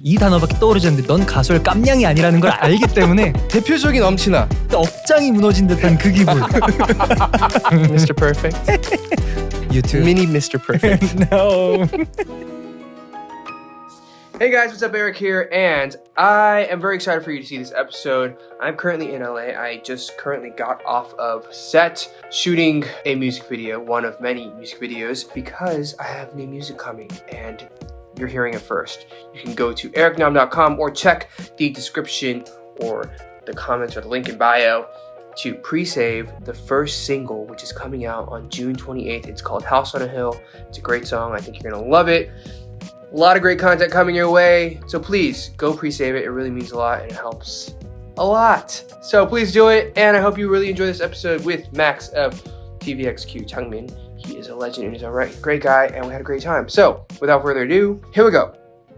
이 단어밖에 떠오르지 않는데 넌 가수할 깜냥이 아니라는 걸 알기 때문에 대표적인 엄친아 억장이 무너진 듯한 그 기분. Mr. Perfect You too. Mini Mr. Perfect No. Hey guys, what's up? Eric here, and I am very excited for you to see this episode. I'm currently in LA. I just currently got off of set shooting a music video, one of many music videos, because I have new music coming, and you're hearing it first. You can go to ericnam.com or check the description or the comments or the link in bio to pre-save the first single, which is coming out on June 28th. It's called House on a Hill. It's a great song. I think you're gonna love it. A lot of great content coming your way, so please go pre-save it. It really means a lot and it helps a lot. So please do it, and I hope you really enjoy this episode with Max of TVXQ, CHANGMIN. He is a legend and he's a great guy, and we had a great time. So without further ado, here we go.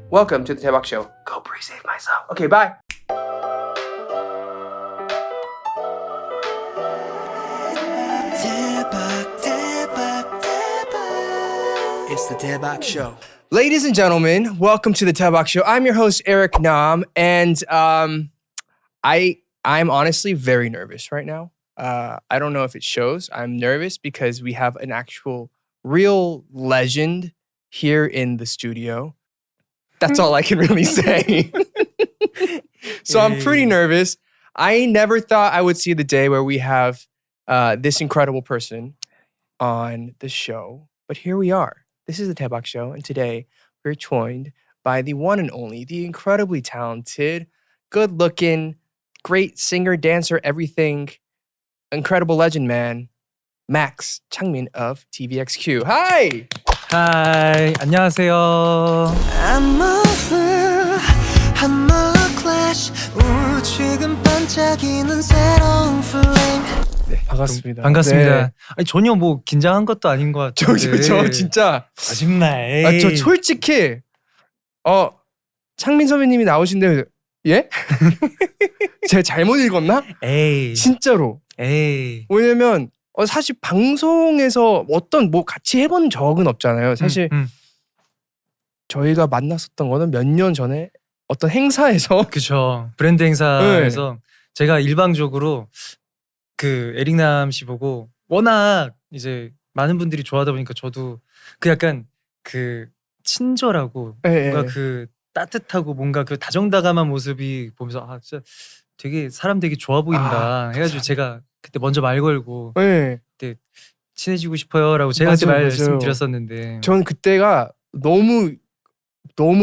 Welcome to the Daebak Show. Go pre-save myself. Okay, bye. It's the Daebak Show. Ladies and gentlemen, welcome to the Daebak Show. I'm your host Eric Nam, and I'm honestly very nervous right now. I don't know if it shows. I'm nervous because we have an actual real legend here in the studio. That's all I can really say. So I'm pretty nervous. I never thought I would see the day where we have this incredible person on the show, but here we are. This is the Daebak Show, and today we're joined by the one and only, the incredibly talented, good-looking, great singer, dancer, everything, incredible legend man, Max CHANGMIN of TVXQ. Hi! Hi. 안녕하세요. I'm a fool, I'm a clash. 지금 반짝이는 새로운 flame. 네, 반갑습니다. 반갑습니다. 네. 아니, 전혀 뭐 긴장한 것도 아닌 것 같은데. 저 진짜 거짓말. 저 솔직히 창민 선배님이 나오신데 예? 제가 잘못 읽었나? 에이. 진짜로. 에이. 왜냐면 사실 방송에서 어떤 뭐 같이 해본 적은 없잖아요. 사실 저희가 만났었던 거는 몇 년 전에 어떤 행사에서 그쵸. 브랜드 행사에서 제가 일방적으로 그 에릭남 씨 보고 워낙 이제 많은 분들이 좋아하다 보니까 저도 그 약간 그 친절하고 뭔가 그 따뜻하고 뭔가 그 다정다감한 모습이 보면서 아 진짜 되게 사람 되게 좋아 보인다 해가지고 제가 그때 먼저 말 걸고 그때 친해지고 싶어요라고 제가 그때 말씀드렸었는데 전 그때가 너무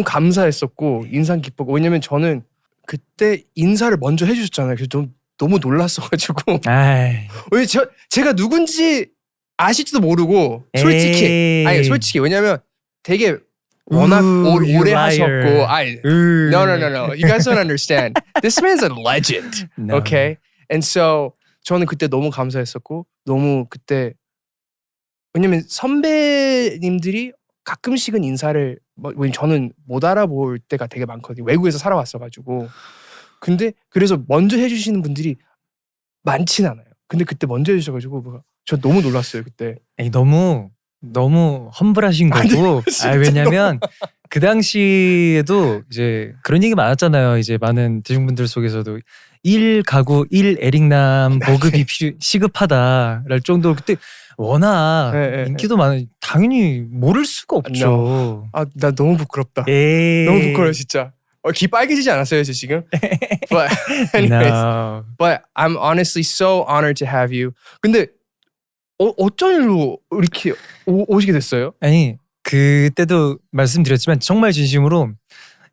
감사했었고 인상 깊었고, 왜냐면 저는 그때 인사를 먼저 해주셨잖아요. 그래서 좀 너무 놀랐어가지고 왜 제가 누군지 아실지도 모르고 솔직히 왜냐면 되게 워낙 오래 하셨고 No, you guys don't understand. This man's a legend. No. Okay? And so 저는 그때 너무 감사했었고, 너무 그때 왜냐면 선배님들이 가끔씩은 인사를 왜냐면 저는 못 알아볼 때가 되게 많거든요. 외국에서 살아왔어가지고. 근데 그래서 먼저 해주시는 분들이 많진 않아요. 근데 그때 먼저 해주셔가지고 저 너무 놀랐어요 그때. 에이, 너무 험블하신 거고. 왜냐면 그 당시에도 이제 그런 얘기 많았잖아요. 이제 많은 대중분들 속에서도 1가구 1 에릭남 보급이 시급하다랄 정도로 그때 워낙 인기도 많아 당연히 모를 수가 없죠. 나 너무 부끄럽다. 너무 부끄러워 진짜. 귀 빨개지지 않았어요 저 지금? But anyways, No. but I'm honestly so honored to have you. 근데 어쩐 일로 이렇게 오시게 됐어요? 아니 그때도 말씀드렸지만 정말 진심으로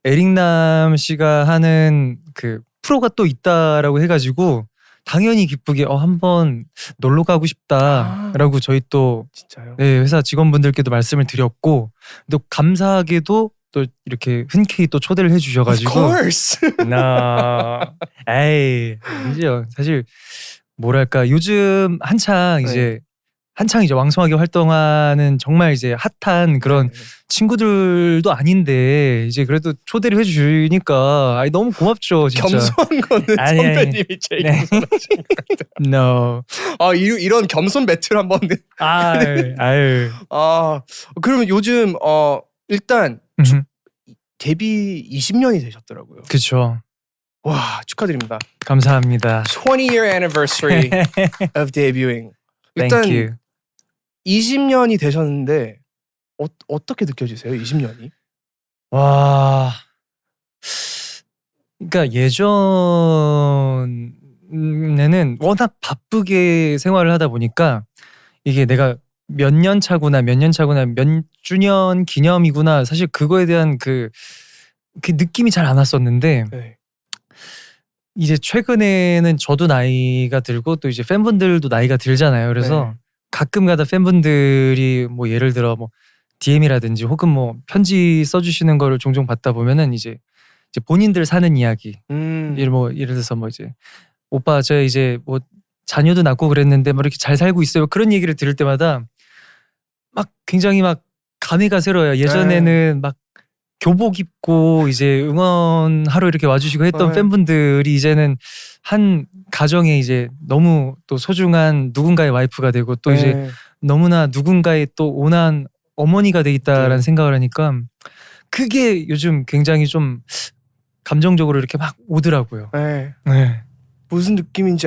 에릭남 씨가 하는 그 프로가 또 있다라고 해가지고 당연히 기쁘게 한번 놀러 가고 싶다라고 저희 또 진짜요? 네, 회사 직원분들께도 말씀을 드렸고 또 감사하게도 또 이렇게 흔쾌히 또 초대를 해주셔가지고 Of course. 에이 아니죠. 사실 뭐랄까 요즘 한창 이제 왕성하게 활동하는 정말 이제 핫한 그런 친구들도 아닌데 이제 그래도 초대를 해주시니까 너무 고맙죠 진짜. 겸손한 거는 선배님이 제일 겸손하신 것 같아요. No. 이런 겸손 배틀 한번. 아유. 그러면 요즘 일단 데뷔 20년이 되셨더라고요. 그쵸. 와, 축하드립니다. 감사합니다. 20-year anniversary of debuting. 일단 Thank you. 20년이 되셨는데 어떻게 느껴지세요? 20년이? 와, 그러니까 예전에는 워낙 바쁘게 생활을 하다 보니까 이게 내가 몇 년 차구나 몇 주년 기념이구나 사실 그거에 대한 그 느낌이 잘 안 왔었는데 네. 이제 최근에는 저도 나이가 들고 또 이제 팬분들도 나이가 들잖아요. 그래서 네. 가끔가다 팬분들이 뭐 예를 들어 뭐 DM이라든지 혹은 뭐 편지 써주시는 거를 종종 받다 보면은 이제 본인들 사는 이야기 예를 들어서 뭐 이제 오빠 저 이제 뭐 자녀도 낳고 그랬는데 뭐 이렇게 잘 살고 있어요. 그런 얘기를 들을 때마다 막 굉장히 막 감회가 새로워요. 예전에는 막 교복 입고 이제 응원하러 이렇게 와주시고 했던 팬분들이 이제는 한 가정에 이제 너무 또 소중한 누군가의 와이프가 되고 또 이제 너무나 누군가의 또 온화한 어머니가 돼 있다라는 생각을 하니까 그게 요즘 굉장히 좀 감정적으로 이렇게 막 오더라고요. 네. 네. 무슨 느낌인지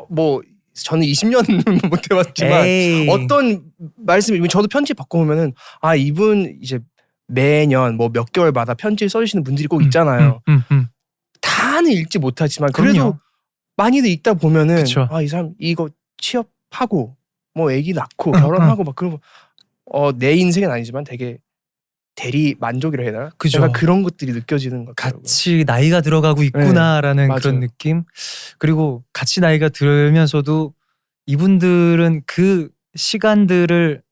뭐 저는 20년은 못 해봤지만 어떤 말씀이 저도 편지 받고 보면은 아 이분 이제 매년 뭐 몇 개월마다 편지를 써주시는 분들이 꼭 있잖아요. 다는 읽지 못하지만 그래도 그럼요. 많이들 읽다 보면은 그쵸. 아 이 사람 이거 취업하고 뭐 애기 낳고 결혼하고 막 그런 내 인생은 아니지만 되게 대리 만족이라 해야 되나? 그죠. 내가 그런 것들이 느껴지는 것 같아요. 같이 나이가 들어가고 있구나라는 네, 그런 맞아요. 느낌. 그리고 같이 나이가 들면서도 이분들은 그 시간들을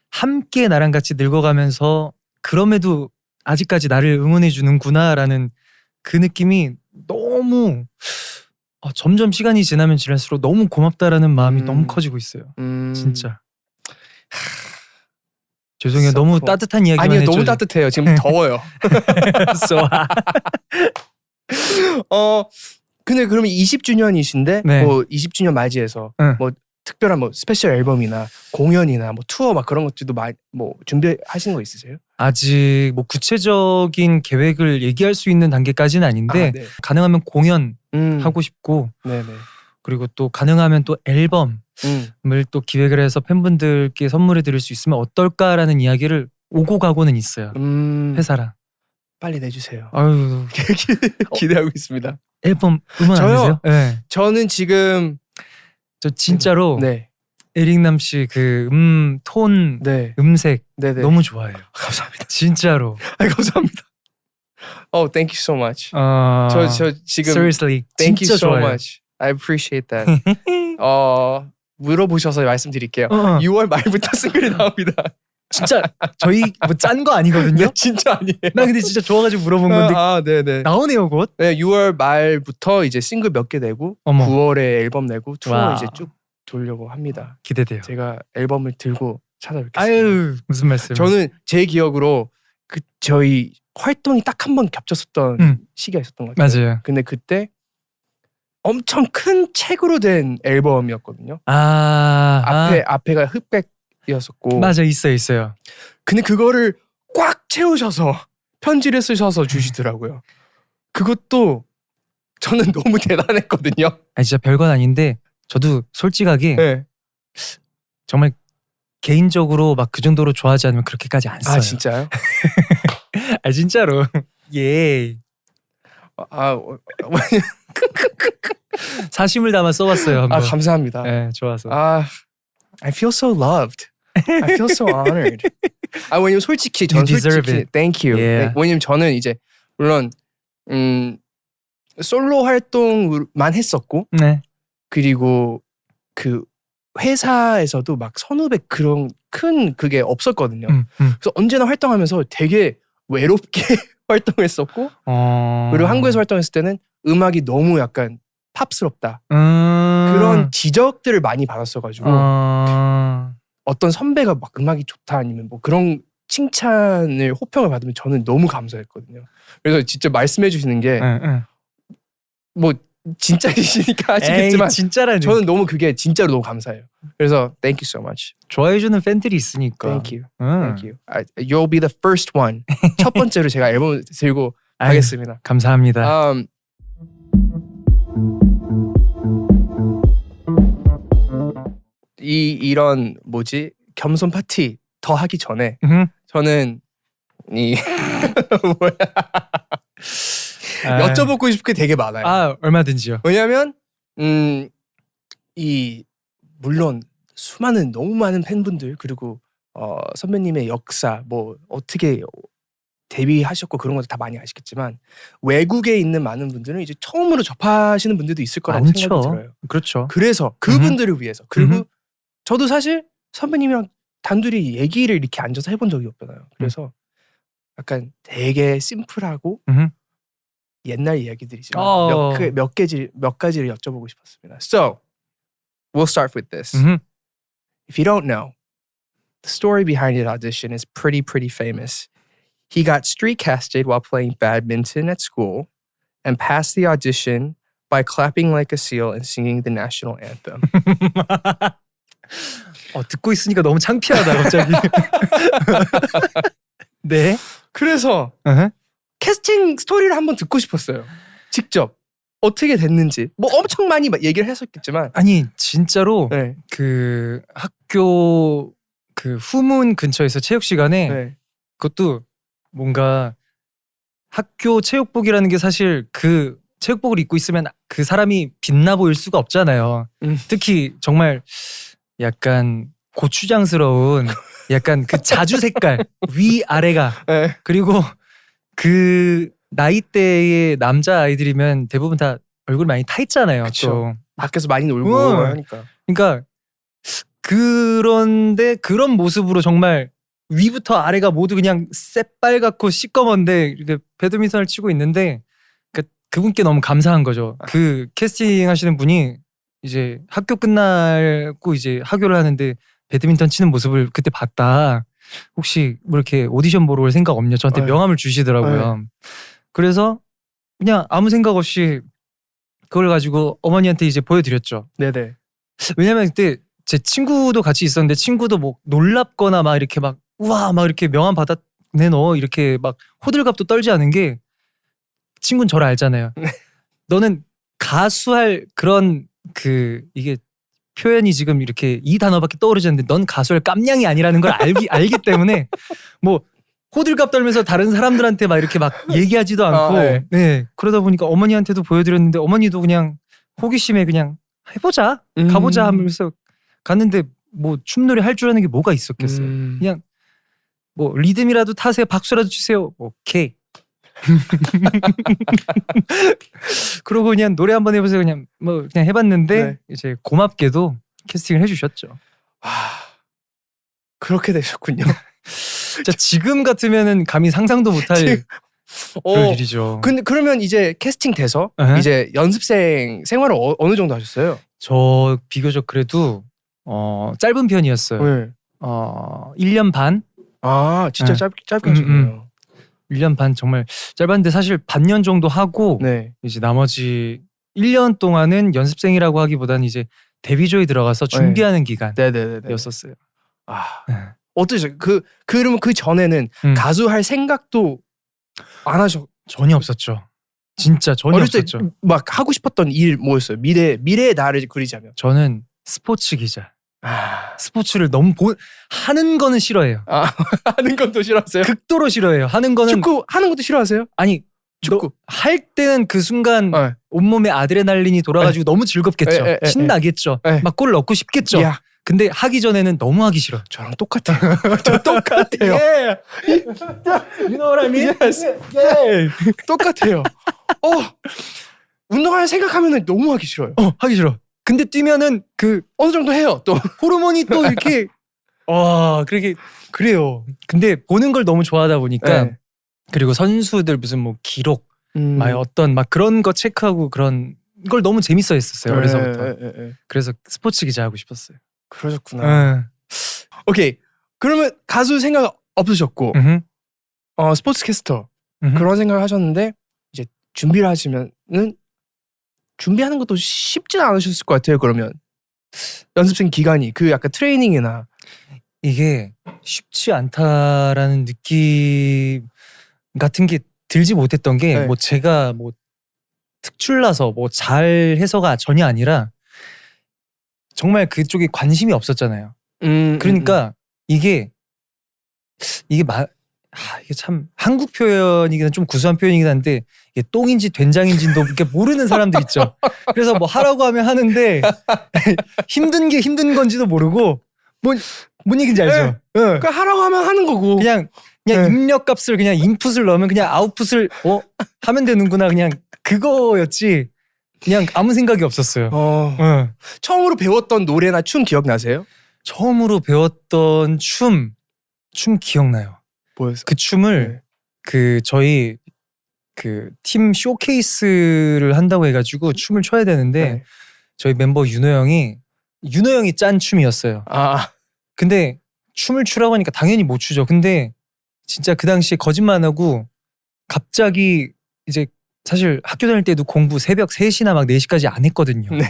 함께 나랑 같이 늙어가면서 그럼에도 아직까지 나를 응원해 주는구나라는 그 느낌이 너무 점점 시간이 지나면 지날수록 너무 고맙다라는 마음이 너무 커지고 있어요. 진짜. 죄송해요. So 너무 cool. 따뜻한 이야기만 아니요 했죠. 너무 따뜻해요. 지금 더워요. So, 근데 그러면 20주년이신데 네. 뭐 20주년 맞이해서 뭐 특별한 뭐 스페셜 앨범이나 공연이나 뭐 투어 막 그런 것들도 뭐 준비하시는 거 있으세요? 아직 뭐 구체적인 계획을 얘기할 수 있는 단계까지는 아닌데 네. 가능하면 공연 하고 싶고 네네. 그리고 또 가능하면 또 앨범을 또 기획을 해서 팬분들께 선물해 드릴 수 있으면 어떨까라는 이야기를 오고 가고는 있어요. 회사랑. 빨리 내주세요. 아유 기대하고 있습니다. 앨범 음원 안 저요? 되세요? 네. 저는 지금 저 진짜로 네. 에릭남 씨 그 톤, 네. 음색 네네. 너무 좋아해요. 감사합니다. 진짜로. 감사합니다. Thank you so much. 저 지금 seriously Thank you 진짜 so 좋아해요. much. I appreciate that. 물어보셔서 말씀드릴게요. 어. 6월 말부터 싱글이 나옵니다. 진짜 저희 뭐 짠 거 아니거든요. 네, 진짜 아니에요. 나 근데 진짜 좋아가지고 물어본 건데 네네. 나오네요 곧. 네, 6월 말부터 이제 싱글 몇 개 내고 어머. 9월에 앨범 내고 투어 와우. 이제 쭉 돌려고 합니다. 기대돼요. 제가 앨범을 들고 찾아뵙겠습니다. 아유 무슨 말씀? 저는 제 기억으로 저희 활동이 딱 한 번 겹쳤었던 시기가 있었던 것 같아요. 맞아요. 근데 그때 엄청 큰 책으로 된 앨범이었거든요. 앞에가 흑백이었었고. 맞아 있어요. 근데 그거를 꽉 채우셔서 편지를 쓰셔서 주시더라고요. 그것도 저는 너무 대단했거든요. 아니 진짜 별건 아닌데 저도 솔직하게 네. 정말 개인적으로 막 그 정도로 좋아하지 않으면 그렇게까지 안 써요. 아 진짜요? 아 진짜로. 예. 사심을 담아 써봤어요. 한번. 감사합니다. 네, 좋아서. I feel so loved. I feel so honored. 왜냐면 솔직히 저는 솔직히 thank you. Yeah. 왜냐면 저는 이제 물론 솔로 활동만 했었고 네. 그리고 그 회사에서도 막 선후배 그런 큰 그게 없었거든요. 그래서 언제나 활동하면서 되게 외롭게 활동했었고 그리고 한국에서 활동했을 때는 음악이 너무 약간 팝스럽다 그런 지적들을 많이 받았어가지고 어떤 선배가 막 음악이 좋다 아니면 뭐 그런 칭찬을 호평을 받으면 저는 너무 감사했거든요. 그래서 진짜 말씀해 주시는 게 뭐 진짜이시니까 에이, 아시겠지만 진짜라니. 저는 너무 그게 진짜로 너무 감사해요. 그래서 thank you so much. 좋아해주는 팬들이 있으니까. Thank you. 응. Thank you. You'll be the first one. 첫 번째로 제가 앨범 들고 아유, 가겠습니다. 감사합니다. 이런 뭐지 겸손 파티 더 하기 전에 저는 이 뭐야 여쭤보고 싶은 게 되게 많아요. 아 얼마든지요. 왜냐하면 이 물론 수많은 너무 많은 팬분들 그리고 선배님의 역사 뭐 어떻게 데뷔하셨고 그런 것도 다 많이 아시겠지만 외국에 있는 많은 분들은 이제 처음으로 접하시는 분들도 있을 거라고 많죠. 생각이 들어요. 그렇죠. 그래서 그분들을 위해서 그리고 저도 사실 선배님이랑 단둘이 얘기를 이렇게 앉아서 해본 적이 없잖아요. 그래서 약간 되게 심플하고 옛날 이야기들이지만 몇 가지를 여쭤보고 싶었습니다. So, we'll start with this. If you don't know, the story behind his audition is pretty famous. He got street casted while playing badminton at school and passed the audition by clapping like a seal and singing the national anthem. 듣고 있으니까 너무 창피하다 갑자기. 네. 그래서 캐스팅 스토리를 한번 듣고 싶었어요. 직접 어떻게 됐는지. 뭐 엄청 많이 얘기를 했었겠지만 아니 진짜로 네. 그 학교 그 후문 근처에서 체육 시간에 네. 그것도 뭔가 학교 체육복이라는 게 사실 그 체육복을 입고 있으면 그 사람이 빛나 보일 수가 없잖아요. 특히 정말 약간 고추장스러운 약간 그 자주 색깔 위 아래가 네. 그리고 그 나이대의 남자 아이들이면 대부분 다 얼굴 많이 타 있잖아요. 그쵸. 또 밖에서 많이 놀고 하니까. 그러니까 그런데 그런 모습으로 정말 위부터 아래가 모두 그냥 새빨갛고 시꺼먼데 이렇게 배드민턴을 치고 있는데 그분께 너무 감사한 거죠. 그 캐스팅 하시는 분이 이제 학교 끝나고 이제 하교를 하는데 배드민턴 치는 모습을 그때 봤다. 혹시 뭐 이렇게 오디션 보러 올 생각 없냐? 저한테 명함을 주시더라고요. 그래서 그냥 아무 생각 없이 그걸 가지고 어머니한테 이제 보여드렸죠. 네네. 왜냐면 그때 제 친구도 같이 있었는데 친구도 뭐 놀랍거나 막 이렇게 막 우와 막 이렇게 명함 받았네 너 이렇게 막 호들갑도 떨지 않은 게 친구는 저를 알잖아요. 너는 가수할 그런 이게 표현이 지금 이렇게 이 단어밖에 떠오르지 않는데 넌 가수할 깜냥이 아니라는 걸 알기 때문에 뭐 호들갑 떨면서 다른 사람들한테 막 이렇게 막 얘기하지도 않고 네. 그러다 보니까 어머니한테도 보여드렸는데 어머니도 그냥 호기심에 그냥 해보자 가보자 하면서 갔는데 뭐 춤노래 할 줄 아는 게 뭐가 있었겠어요. 그냥 뭐 리듬이라도 타세요 박수라도 주세요 오케이. 그러고 그냥 노래 한번 해보세요 그냥 뭐 그냥 해봤는데 네. 이제 고맙게도 캐스팅을 해주셨죠. 그렇게 되셨군요. 진짜 지금 같으면은 감히 상상도 못할 그런 일이죠. 근데 그러면 이제 캐스팅 돼서 이제 연습생 생활을 어느 정도 하셨어요? 저 비교적 그래도 짧은 편이었어요. 네. 1년 반? 아 진짜 짧게 하셨네요. 1년 반 정말 짧았는데 사실 반년 정도 하고 이제 나머지 1년 동안은 연습생이라고 하기보다는 이제 데뷔조에 들어가서 준비하는 기간이었었어요. 어떠셨어요? 그러면 그 전에는 가수 할 생각도 안 하셨? 전혀 없었죠. 진짜 전혀 없었죠. 막 하고 싶었던 일 뭐였어요? 미래의 나를 그리자면. 저는 스포츠 기자. 스포츠를 너무 하는 거는 싫어해요. 하는 건 또 싫어하세요? 극도로 싫어해요. 하는 거는 축구 하는 것도 싫어하세요? 아니 축구 할 때는 그 순간 온몸에 아드레날린이 돌아가지고 너무 즐겁겠죠. 신나겠죠. 막 골 넣고 싶겠죠. 근데 하기 전에는 너무 하기 싫어. 저랑 똑같아요. 저 똑같아요. You know what I mean? Yes. 똑같아요. 운동할 생각하면 너무 하기 싫어요. 하기 싫어. 근데 뛰면은 어느 정도 해요. 또 호르몬이 또 이렇게 그래요. 근데 보는 걸 너무 좋아하다 보니까 그리고 선수들 무슨 뭐 기록 막 어떤 막 그런 거 체크하고 그런 걸 너무 재밌어 했었어요. 어려서부터. 그래서 스포츠 기자 하고 싶었어요. 그러셨구나. 오케이. 그러면 가수 생각 없으셨고 스포츠 캐스터 그런 생각을 하셨는데 이제 준비를 하시면은 준비하는 것도 쉽진 않으셨을 것 같아요. 그러면 연습생 기간이 그 약간 트레이닝이나 이게 쉽지 않다라는 느낌 같은 게 들지 못했던 게 네. 뭐 제가 뭐 특출나서 뭐 잘해서가 전혀 아니라 정말 그쪽에 관심이 없었잖아요. 그러니까 이게 이게 참 한국 표현이긴 좀 구수한 표현이긴 한데 이게 똥인지 된장인지도 이렇게 모르는 사람들 있죠. 그래서 뭐 하라고 하면 하는데 힘든 게 힘든 건지도 모르고 뭔 얘기인지 알죠? 응. 그러니까 하라고 하면 하는 거고 그냥 네. 입력값을 그냥 인풋을 넣으면 그냥 아웃풋을 하면 되는구나 그냥 그거였지 그냥 아무 생각이 없었어요. 응. 처음으로 배웠던 노래나 춤 기억나세요? 처음으로 배웠던 춤 기억나요. 뭐였어요? 그 춤을 그 저희 그 팀 쇼케이스를 한다고 해가지고 춤을 춰야 되는데 저희 멤버 윤호 형이 짠 춤이었어요. 근데 춤을 추라고 하니까 당연히 못 추죠. 근데 진짜 그 당시에 거짓말 안 하고 갑자기 이제 사실 학교 다닐 때도 공부 새벽 3시나 막 4시까지 안 했거든요. 네.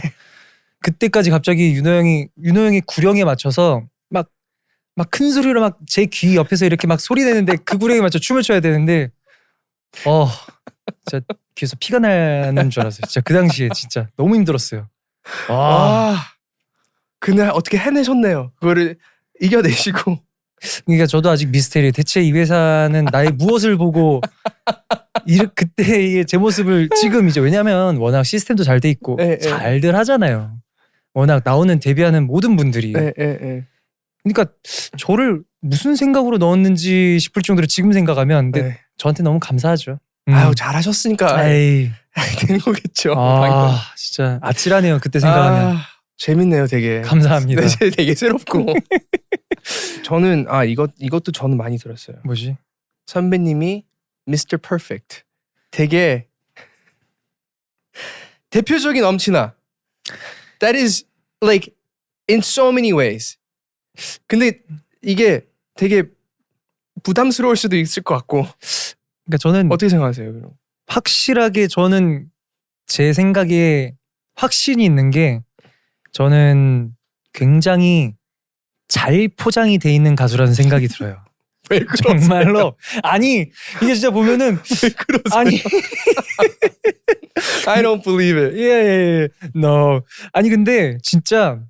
그때까지 갑자기 윤호 형이 구령에 맞춰서 막 큰 소리로 막 제 귀 옆에서 이렇게 막 소리 내는데 그 구령에 맞춰 춤을 춰야 되는데 진짜 귀에서 피가 나는 줄 알았어요. 진짜 그 당시에 진짜 너무 힘들었어요. 그날 어떻게 해내셨네요. 그거를 이겨내시고. 그러니까 저도 아직 미스테리. 대체 이 회사는 나의 무엇을 보고 그때의 제 모습을 지금 이제 왜냐면 워낙 시스템도 잘 돼 있고 잘들 하잖아요. 워낙 나오는 데뷔하는 모든 분들이. 그러니까 저를 무슨 생각으로 넣었는지 싶을 정도로 지금 생각하면 근데 저한테 너무 감사하죠. 아유 잘하셨으니까 되는 거겠죠. 진짜 아찔하네요. 그때 생각하면. 재밌네요, 되게. 감사합니다. 네, 되게 새롭고. 저는 이것도 저는 많이 들었어요. 뭐지? 선배님이 Mr. Perfect. 되게 대표적인 엄친아. That is like in so many ways. 근데 이게 되게 부담스러울 수도 있을 것 같고. 그러니까 저는 어떻게 생각하세요? 그럼? 확실하게 저는 제 생각에 확신이 있는 게 저는 굉장히 잘 포장이 돼 있는 가수라는 생각이 들어요. 왜 그러세요? 정말로 아니 이게 진짜 보면은 왜 그러세요? 아니 I don't believe it. 예. No. 아니 근데 진짜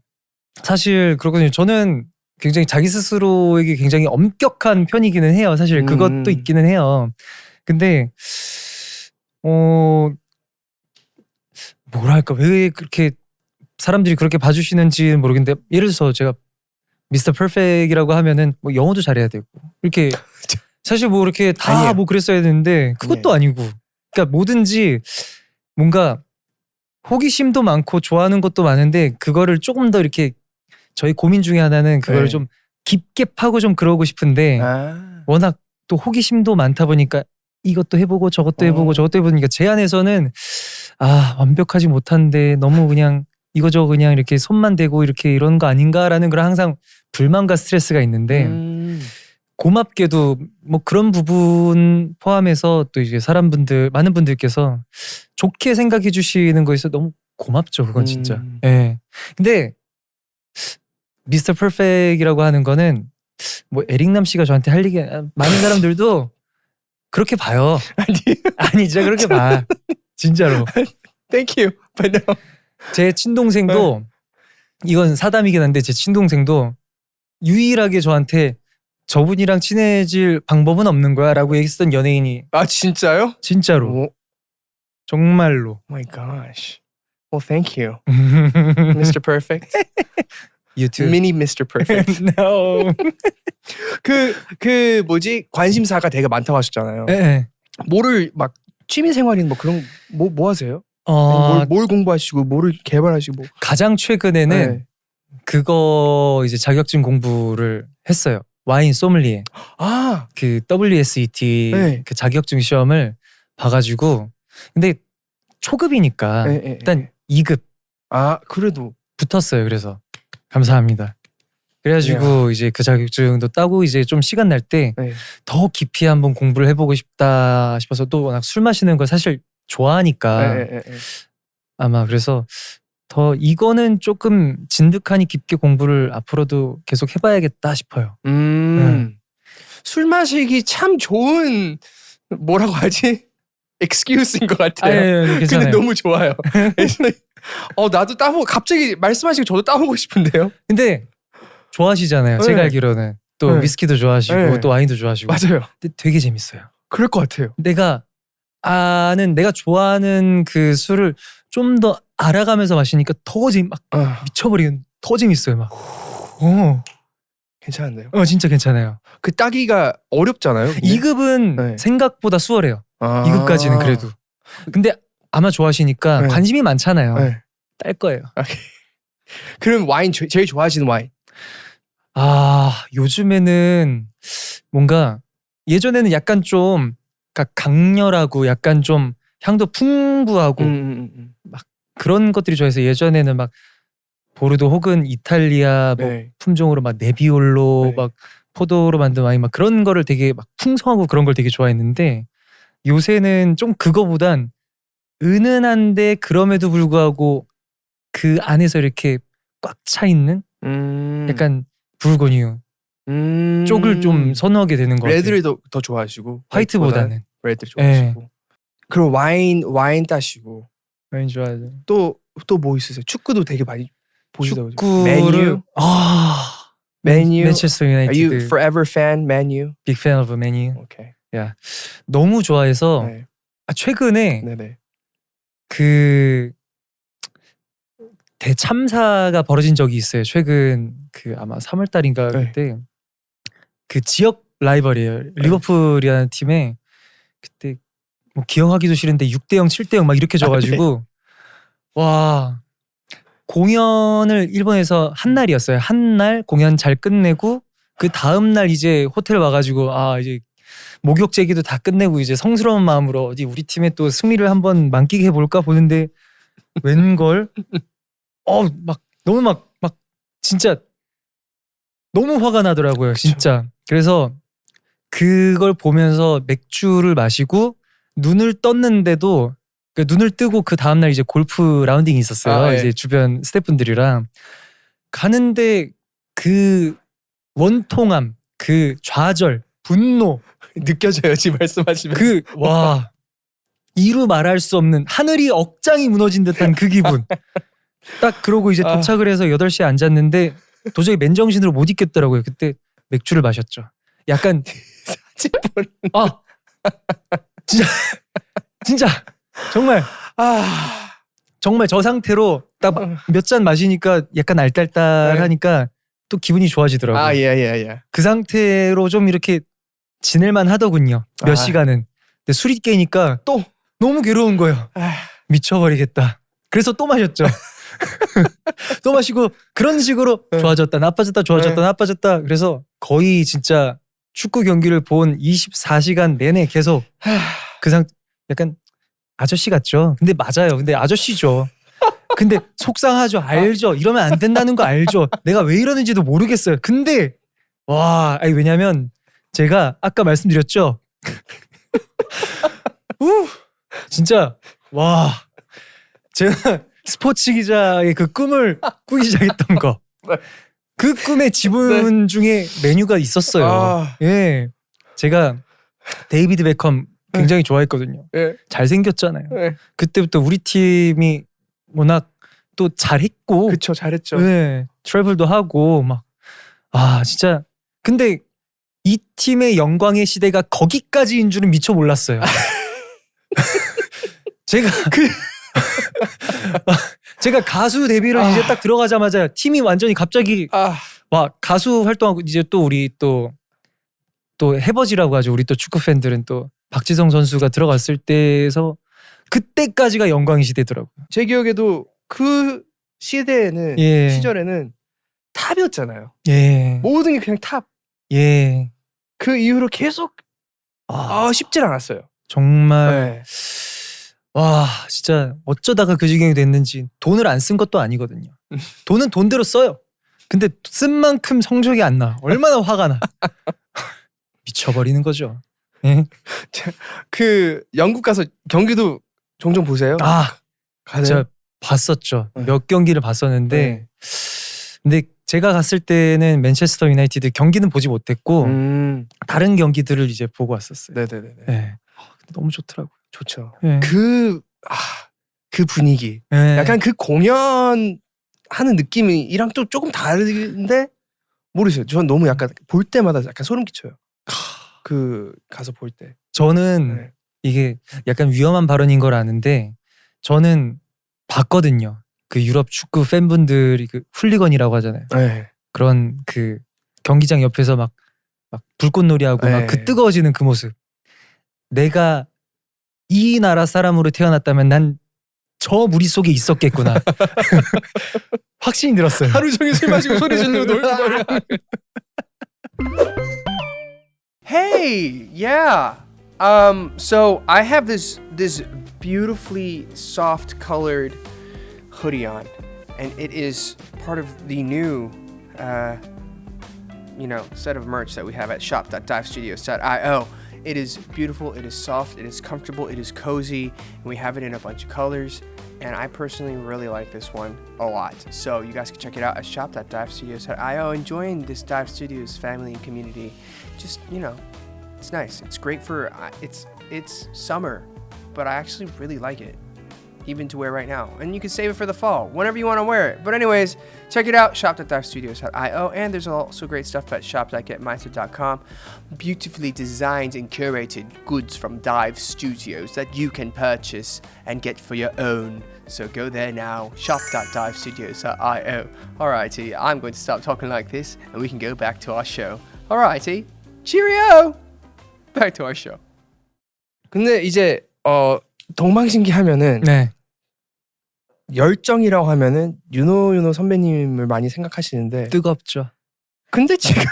사실 그렇거든요. 저는 굉장히 자기 스스로에게 굉장히 엄격한 편이기는 해요. 사실 그것도 있기는 해요. 근데 뭐랄까 왜 그렇게 사람들이 그렇게 봐주시는지 모르겠는데 예를 들어서 제가 미스터 퍼펙이라고 하면은 뭐 영어도 잘해야 되고 이렇게 사실 뭐 이렇게 다 뭐 그랬어야 되는데 그것도 아니고 그러니까 뭐든지 뭔가 호기심도 많고 좋아하는 것도 많은데 그거를 조금 더 이렇게 저희 고민 중에 하나는 그거를 좀 깊게 파고 좀 그러고 싶은데 워낙 또 호기심도 많다 보니까 이것도 해보고 저것도 해보고 저것도 해보니까 제 안에서는 완벽하지 못한데 너무 그냥 이거저거 그냥 이렇게 손만 대고 이렇게 이런 거 아닌가라는 그런 항상 불만과 스트레스가 있는데 고맙게도 뭐 그런 부분 포함해서 또 이제 많은 분들께서 좋게 생각해 주시는 거에서 너무 고맙죠. 그건 진짜. 예. 근데 미스터 퍼펙이라고 하는 거는 뭐 에릭남 씨가 저한테 할 얘기 많은 사람들도 그렇게 봐요. 아니 진짜 그렇게 봐. 진짜로. Thank you. But no. 제 친동생도 이건 사담이긴 한데 제 친동생도 유일하게 저한테 저분이랑 친해질 방법은 없는 거야 라고 얘기했던 연예인이 진짜요? 진짜로 정말로 Oh my gosh. Well, thank you. Mr. Perfect. You too. Mini Mr. Perfect. No. 그 뭐지? 관심사가 되게 많다고 하셨잖아요. 네. 뭐를 막 취미 생활인 뭐 그런 뭐 하세요? 뭘 공부하시고 뭐를 개발하시고 뭐. 가장 최근에는 그거 이제 자격증 공부를 했어요. 와인 소믈리에. 그 WSET 그 자격증 시험을 봐가지고 근데 초급이니까 일단 2급. 그래도 붙었어요. 그래서 감사합니다. 그래가지고 이제 그 자격증도 따고 이제 좀 시간 날 때 더 깊이 한번 공부를 해보고 싶다 싶어서 또 워낙 술 마시는 걸 사실 좋아하니까 아마 그래서 더 이거는 조금 진득하니 깊게 공부를 앞으로도 계속 해봐야겠다 싶어요. 술 마시기 참 좋은 뭐라고 하지? excuse인 것 같아요. 근데 괜찮아요. 너무 좋아요. 나도 따보고 갑자기 말씀하시고 저도 따보고 싶은데요. 근데 좋아하시잖아요. 네. 제가 알기로는 또 네. 위스키도 좋아하시고 네. 또 와인도 좋아하시고. 맞아요. 근데 되게 재밌어요. 그럴 것 같아요. 내가 좋아하는 그 술을 좀 더 알아가면서 마시니까 더 미쳐버리는 더 재밌어요 막. 괜찮은데요? 진짜 괜찮아요. 그 따기가 어렵잖아요. 근데? 2급은 네. 생각보다 수월해요. 2급까지는 그래도. 근데 아마 좋아하시니까 네. 관심이 많잖아요. 네. 딸 거예요. 그럼 와인 제일 좋아하시는 와인? 요즘에는 뭔가 예전에는 약간 좀 강렬하고 약간 좀 향도 풍부하고 막 그런 것들이 좋아해서 예전에는 막 보르도 혹은 이탈리아 뭐 네. 품종으로 막 네비올로 네. 막 포도로 만든 와인 막 그런 거를 되게 막 풍성하고 그런 걸 되게 좋아했는데 요새는 좀 그거보단 은은한데 그럼에도 불구하고 그 안에서 이렇게 꽉 차 있는 약간 불고뉴 쪽을 좀 선호하게 되는 것 같아요. 레드를 더 좋아하시고 화이트보다는. 레드를 좋아하시고. 그럼 와인 따시고 와인 좋아하죠. 또 뭐 있으세요? 축구도 되게 많이 보시다고. 축구를 메뉴. 맨체스터 Are you 유나이티드 forever fan 메뉴? 빅 팬 오브 메뉴. 오케이. 너무 좋아해서 네. 최근에 네네. 그 대참사가 벌어진 적이 있어요. 최근 그 아마 3월 달인가 네. 그때 그 지역 라이벌이에요. 리버풀이라는 팀에 그때 뭐 기억하기도 싫은데 6대0, 7대0 막 이렇게 져가지고 와 공연을 일본에서 한 날이었어요. 한 날 공연 잘 끝내고 그 다음 날 이제 호텔 와가지고 이제 목욕 제기도 다 끝내고 이제 성스러운 마음으로 어디 우리 팀의 또 승리를 한번 만끽해 볼까 보는데 웬걸 막 너무 막 진짜 너무 화가 나더라고요. 그쵸. 진짜. 그래서 그걸 보면서 맥주를 마시고 눈을 떴는데도 눈을 뜨고 그 다음날 이제 골프 라운딩이 있었어요. 네. 이제 주변 스태프분들이랑 가는데 그 원통함, 그 좌절, 분노 느껴져요 지금 말씀하시면. 이루 말할 수 없는 하늘이 억장이 무너진 듯한 그 기분. 딱 그러고 이제 도착을 해서 8시에 앉았는데 도저히 맨정신으로 못 있겠더라고요. 그때 맥주를 마셨죠. 약간 진짜 정말 저 상태로 딱 몇 잔 마시니까 약간 알딸딸하니까 또 기분이 좋아지더라고요. 예. 그 상태로 좀 이렇게 지낼만 하더군요. 몇 시간은. 근데 술이 깨니까 또 너무 괴로운 거예요. 미쳐버리겠다. 그래서 또 마셨죠. 또 마시고 그런 식으로 좋아졌다 나빠졌다 좋아졌다 나빠졌다. 그래서 거의 진짜 축구 경기를 본 24시간 내내 계속 약간 아저씨 같죠. 근데 맞아요. 근데 아저씨죠. 근데 속상하죠. 알죠. 이러면 안 된다는 거 알죠. 내가 왜 이러는지도 모르겠어요. 근데 왜냐면 제가 아까 말씀드렸죠. 진짜 제가 스포츠 기자의 그 꿈을 꾸기 시작했던 거. 그 꿈의 지분 중에 메뉴가 있었어요. 예, 제가 데이비드 베컴 굉장히 좋아했거든요. 잘생겼잖아요. 그때부터 우리 팀이 워낙 또 잘했고, 그쵸, 잘했죠. 네, 트래블도 하고 막 진짜. 근데 이 팀의 영광의 시대가 거기까지인 줄은 미처 몰랐어요. 제가 가수 데뷔를 이제 딱 들어가자마자 팀이 완전히 갑자기 가수 활동하고 이제 또 우리 또 해버지라고 하죠. 우리 또 축구 팬들은 또 박지성 선수가 들어갔을 때에서 그때까지가 영광의 시대더라고요. 제 기억에도 그 시대에는 시절에는 탑이었잖아요. 모든 게 그냥 탑. 그 이후로 계속 쉽질 않았어요. 정말 진짜 어쩌다가 그 지경이 됐는지. 돈을 안 쓴 것도 아니거든요. 돈은 돈대로 써요. 근데 쓴 만큼 성적이 안 나. 얼마나 화가 나. 미쳐버리는 거죠. 그 영국 가서 경기도 종종 보세요? 진짜 봤었죠. 몇 경기를 봤었는데 네. 근데 제가 갔을 때는 맨체스터 유나이티드 경기는 보지 못했고 다른 경기들을 이제 보고 왔었어요. 네네네. 네. 근데 너무 좋더라고요. 좋죠. 네. 그 분위기, 네. 약간 그 공연 하는 느낌이랑 또 조금 다른데 모르겠어요. 전 너무 약간 볼 때마다 약간 소름 끼쳐요. 그 가서 볼 때. 저는 네. 이게 약간 위험한 발언인 걸 아는데 저는 봤거든요. 그 유럽 축구 팬분들이 그 훌리건이라고 하잖아요. 네. 그런 그 경기장 옆에서 막 불꽃놀이하고 막 그 네. 뜨거워지는 그 모습. 내가 이 나라 사람으로 태어났다면 난 저 무리 속에 있었겠구나. 확신이 들었어요. 하루 종일 술 마시고 소리 지르고 놀고 말이야. Hey, yeah. So I have this beautifully soft colored hoodie on, and it is part of the new set of merch that we have at shop.divestudios.io. It is beautiful, it is soft, it is comfortable, it is cozy, and we have it in a bunch of colors. And I personally really like this one a lot. So you guys can check it out at shop.divestudios.io and join this Dive Studios family and community. Just, it's nice. It's great for, it's summer, but I actually really like it. Even to wear right now. And you can save it for the fall, whenever you want to wear it. But anyways, check it out, shop.divestudios.io. And there's also great stuff at shop.getmeister.com. Beautifully designed and curated goods from Dive Studios that you can purchase and get for your own. So go there now, shop.divestudios.io. Alrighty, I'm going to stop talking like this and we can go back to our show. Alrighty, cheerio! Back to our show. 근데 이제 동방신기 하면은 네. 열정이라고 하면은 윤호 선배님을 많이 생각하시는데 뜨겁죠. 근데 지금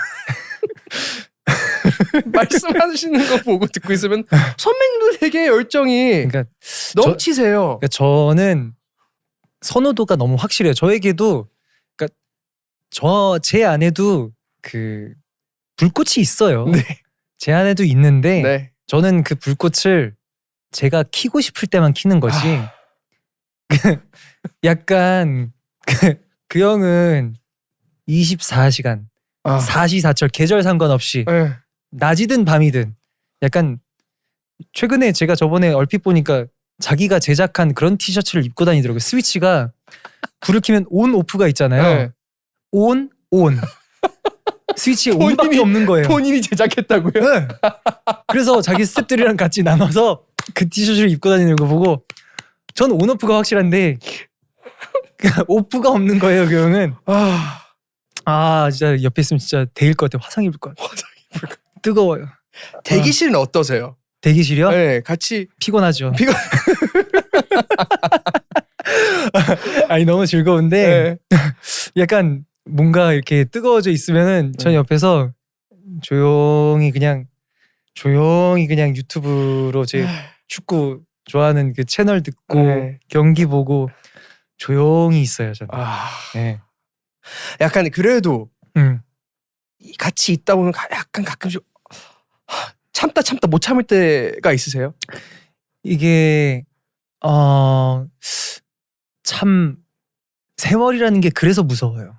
말씀하시는 거 보고 듣고 있으면 선배님도 되게 열정이 그러니까 넘치세요. 그러니까 저는 선호도가 너무 확실해요. 저에게도 그러니까 제 안에도 그 불꽃이 있어요. 네. 제 안에도 있는데 네. 저는 그 불꽃을 제가 켜고 싶을 때만 켜는 거지. 약간 그 형은 24시간 사시사철 계절 상관없이 네. 낮이든 밤이든 약간 최근에 제가 저번에 얼핏 보니까 자기가 제작한 그런 티셔츠를 입고 다니더라고요. 스위치가 불을 켜면 온 오프가 있잖아요. 네. 온 스위치에 온밖에 없는 거예요. 본인이 제작했다고요? 네. 그래서 자기 스태프들이랑 같이 나눠서 그 티셔츠를 입고 다니는 거 보고 전 온오프가 확실한데 오프가 없는 거예요. 그 형은 진짜 옆에 있으면 진짜 데일 것 같아요. 화상 입을 것 같아요. 뜨거워요. 대기실은 어떠세요? 대기실이요? 네, 같이 피곤하죠. 아니 너무 즐거운데 약간 뭔가 이렇게 뜨거워져 있으면은 전 옆에서 조용히 그냥 유튜브로 제 축구 좋아하는 그 채널 듣고 경기 보고 조용히 있어요. 저는. 네. 약간 그래도 같이 있다 보면 약간 가끔씩 참다 못 참을 때가 있으세요? 이게 참 세월이라는 게 그래서 무서워요.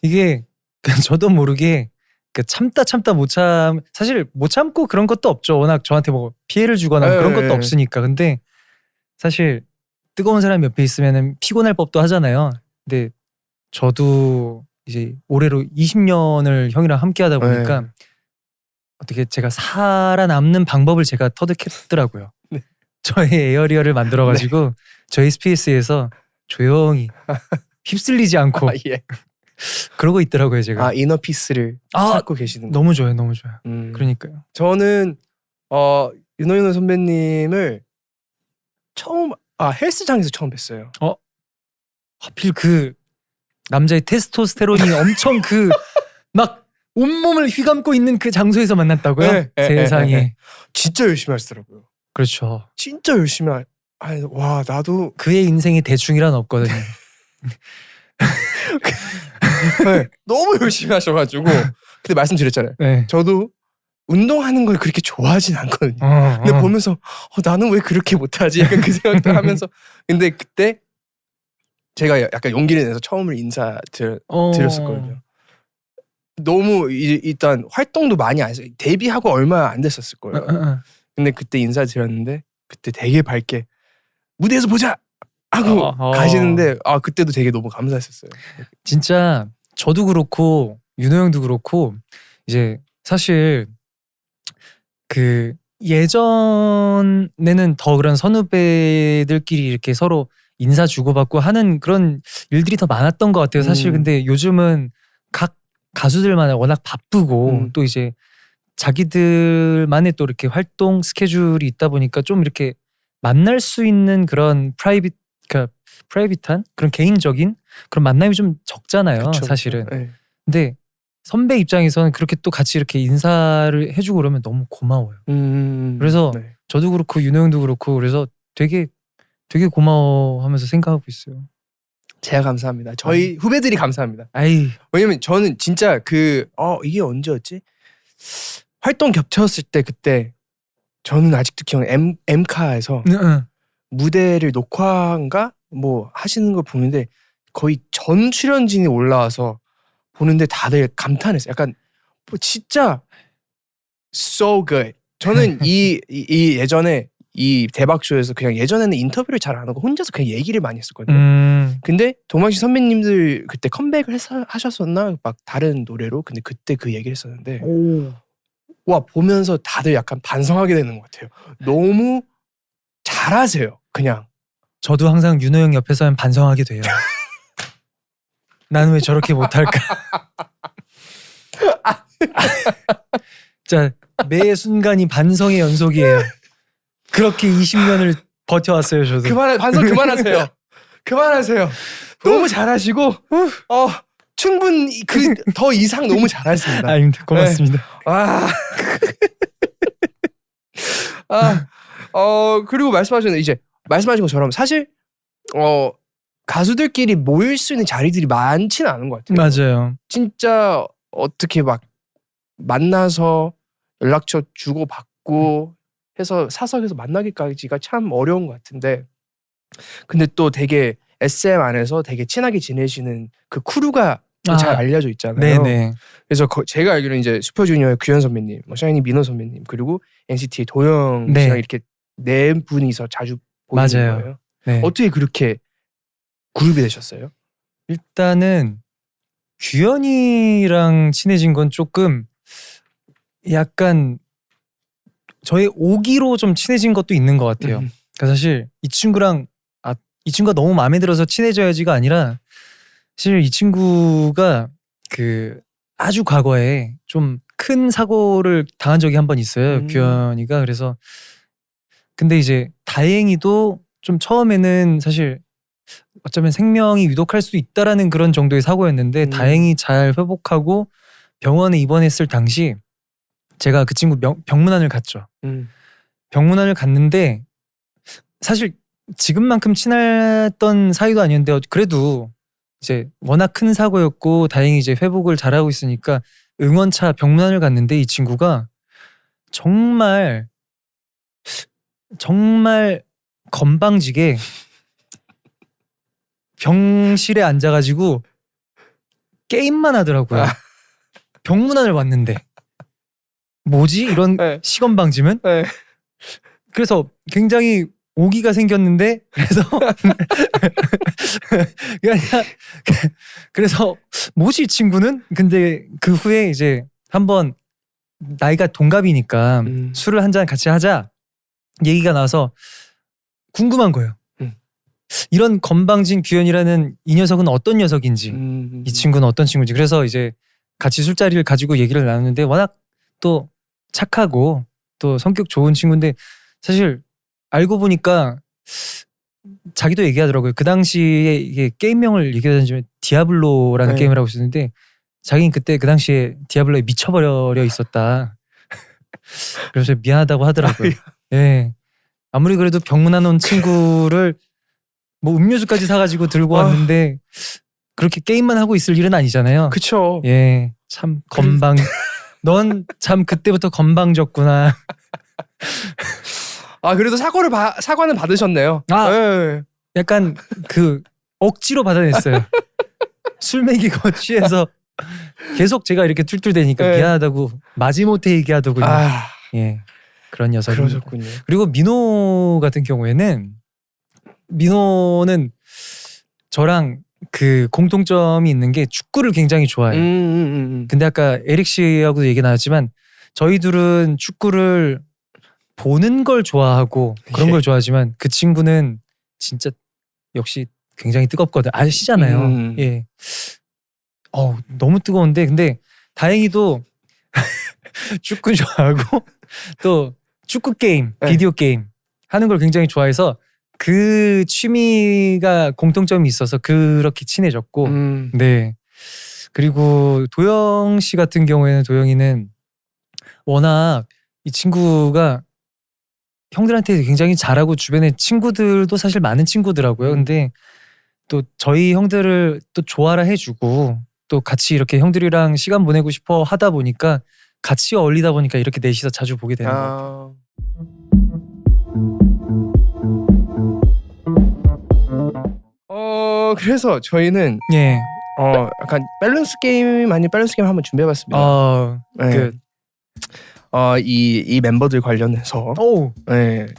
이게 저도 모르게 참다 사실 못 참고 그런 것도 없죠. 워낙 저한테 뭐 피해를 주거나 그런 것도 없으니까. 근데 사실 뜨거운 사람이 옆에 있으면 피곤할 법도 하잖아요. 근데 저도 이제 올해로 20년을 형이랑 함께 하다 보니까 어떻게 제가 살아남는 방법을 제가 터득했더라고요. 네. 저의 에어리어를 만들어가지고 저희 스페이스에서 조용히 휩쓸리지 않고 그러고 있더라고요. 제가 이너피스를 찾고 계시는 너무 좋아요. 너무 좋아요. 그러니까요. 저는 윤호 선배님을 처음 헬스장에서 처음 뵀어요. 하필 그 남자의 테스토스테론이 엄청 막 온몸을 휘감고 있는 그 장소에서 만났다고요? 세상에. 진짜 열심히 하시더라고요. 그렇죠. 진짜 열심히 와 나도 그의 인생에 대충이란 없거든요. 너무 열심히 하셔가지고 근데 말씀드렸잖아요. 저도 운동하는 걸 그렇게 좋아하진 않거든요. 근데 보면서 나는 왜 그렇게 못하지? 약간 그 생각도 하면서 근데 그때 제가 약간 용기를 내서 처음으로 드렸었거든요. 너무 일단 활동도 많이 안 했어요. 데뷔하고 얼마 안 됐었을 거예요. 근데 그때 인사드렸는데 그때 되게 밝게 무대에서 보자 하고 가시는데 그때도 되게 너무 감사했었어요. 진짜 저도 그렇고 윤호 형도 그렇고 이제 사실 그 예전에는 더 그런 선후배들끼리 이렇게 서로 인사 주고받고 하는 그런 일들이 더 많았던 것 같아요. 사실 근데 요즘은 각 가수들만 워낙 바쁘고 또 이제 자기들만의 또 이렇게 활동 스케줄이 있다 보니까 좀 이렇게 만날 수 있는 그런 프라이빗한 그런 개인적인 그런 만남이 좀 적잖아요. 그쵸, 사실은. 네. 근데 선배 입장에서는 그렇게 또 같이 이렇게 인사를 해주고 그러면 너무 고마워요. 그래서 네. 저도 그렇고 윤호 형도 그렇고 그래서 되게 고마워하면서 생각하고 있어요. 제가 감사합니다. 저희 후배들이 감사합니다. 아이. 왜냐면 저는 진짜 이게 언제였지? 활동 겹쳤을 때 그때 저는 아직도 기억나요. M카에서 무대를 녹화인가 뭐 하시는 걸 보는데 거의 전 출연진이 올라와서 보는데 다들 감탄했어요. 약간 진짜 so good. 저는 이 예전에 이 대박쇼에서 그냥 예전에는 인터뷰를 잘 안 하고 혼자서 그냥 얘기를 많이 했었거든요. 근데 동방신 선배님들 그때 컴백을 하셨었나? 막 다른 노래로. 근데 그때 그 얘기를 했었는데 와 보면서 다들 약간 반성하게 되는 것 같아요. 너무 잘하세요. 그냥. 저도 항상 윤호 형 옆에서 하면 반성하게 돼요. 나는 왜 저렇게 못할까? 자, 매 순간이 반성의 연속이에요. 그렇게 20년을 버텨왔어요, 저도. 반성 그만하세요. 그만하세요. 너무 잘하시고 충분히 더 이상 너무 잘하십니다. 아닙니다. 고맙습니다. 그리고 말씀하신 것처럼 사실 가수들끼리 모일 수 있는 자리들이 많지는 않은 것 같아요. 맞아요. 진짜 어떻게 막 만나서 연락처 주고 받고 해서 사석에서 만나기까지가 참 어려운 것 같은데, 근데 또 되게 SM 안에서 되게 친하게 지내시는 그 크루가 잘 알려져 있잖아요. 네네. 그래서 제가 알기로는 이제 슈퍼주니어의 규현 선배님, 샤이니 민호 선배님, 그리고 NCT의 도영 씨랑 이렇게 네 분이서 자주 보이는 거예요. 네. 어떻게 그렇게 그룹이 되셨어요? 일단은 규현이랑 친해진 건 조금 약간 저의 오기로 좀 친해진 것도 있는 것 같아요. 그러니까 사실 이 친구가 너무 마음에 들어서 친해져야지가 아니라 사실 이 친구가 아주 과거에 좀 큰 사고를 당한 적이 한 번 있어요. 규현이가. 그래서 근데 이제 다행히도 좀 처음에는 사실 어쩌면 생명이 위독할 수 있다라는 그런 정도의 사고였는데 다행히 잘 회복하고 병원에 입원했을 당시 제가 그 친구 병문안을 갔죠. 병문안을 갔는데 사실 지금만큼 친했던 사이도 아니었는데 그래도 이제 워낙 큰 사고였고 다행히 이제 회복을 잘하고 있으니까 응원차 병문안을 갔는데 이 친구가 정말 건방지게 병실에 앉아가지고 게임만 하더라고요. 병문안을 왔는데 뭐지? 이런 시건방지면? 그래서 굉장히 오기가 생겼는데 그래서 뭐지 이 친구는? 근데 그 후에 이제 한번 나이가 동갑이니까 술을 한 잔 같이 하자 얘기가 나와서 궁금한 거예요. 이런 건방진 규현이라는 이 녀석은 어떤 녀석인지 이 친구는 어떤 친구인지. 그래서 이제 같이 술자리를 가지고 얘기를 나누는데 워낙 또 착하고 또 성격 좋은 친구인데 사실 알고 보니까 자기도 얘기하더라고요. 그 당시에 이게 게임명을 얘기하자면 디아블로라는 게임을 하고 있었는데 자기는 그때 그 당시에 디아블로에 미쳐버려 있었다. 그래서 미안하다고 하더라고요. 예. 아무리 그래도 병문안 온 친구를 뭐 음료수까지 사가지고 들고 왔는데 그렇게 게임만 하고 있을 일은 아니잖아요. 그쵸. 예, 참 넌 참 그때부터 건방졌구나. 그래도 사과는 받으셨네요. 약간 억지로 받아냈어요. 술 먹이고 취해서 계속 제가 이렇게 툴툴대니까 네. 미안하다고 마지못해 얘기하더군요. 예, 그런 녀석입니다. 그러셨군요. 그리고 민호 같은 경우에는 민호는 저랑 그 공통점이 있는 게 축구를 굉장히 좋아해요. 근데 아까 에릭 씨하고도 얘기 나왔지만 저희 둘은 축구를 보는 걸 좋아하고 그런 예. 걸 좋아하지만 그 친구는 진짜 역시 굉장히 뜨겁거든. 아시잖아요. 예. 너무 뜨거운데 근데 다행히도 축구 좋아하고 또 축구 게임, 네. 비디오 게임 하는 걸 굉장히 좋아해서 그 취미가 공통점이 있어서 그렇게 친해졌고 네. 그리고 도영 씨 같은 경우에는 도영이는 워낙 이 친구가 형들한테 굉장히 잘하고 주변에 친구들도 사실 많은 친구더라고요. 근데 또 저희 형들을 또 좋아라 해주고 또 같이 이렇게 형들이랑 시간 보내고 싶어 하다 보니까 같이 어울리다 보니까 이렇게 넷이서 자주 보게 되는 것 같아요. 그래서 저희는 예. 약간 밸런스 게임 아닌 밸런스 게임 한번 준비해봤습니다. 그 이 멤버들 관련해서 오.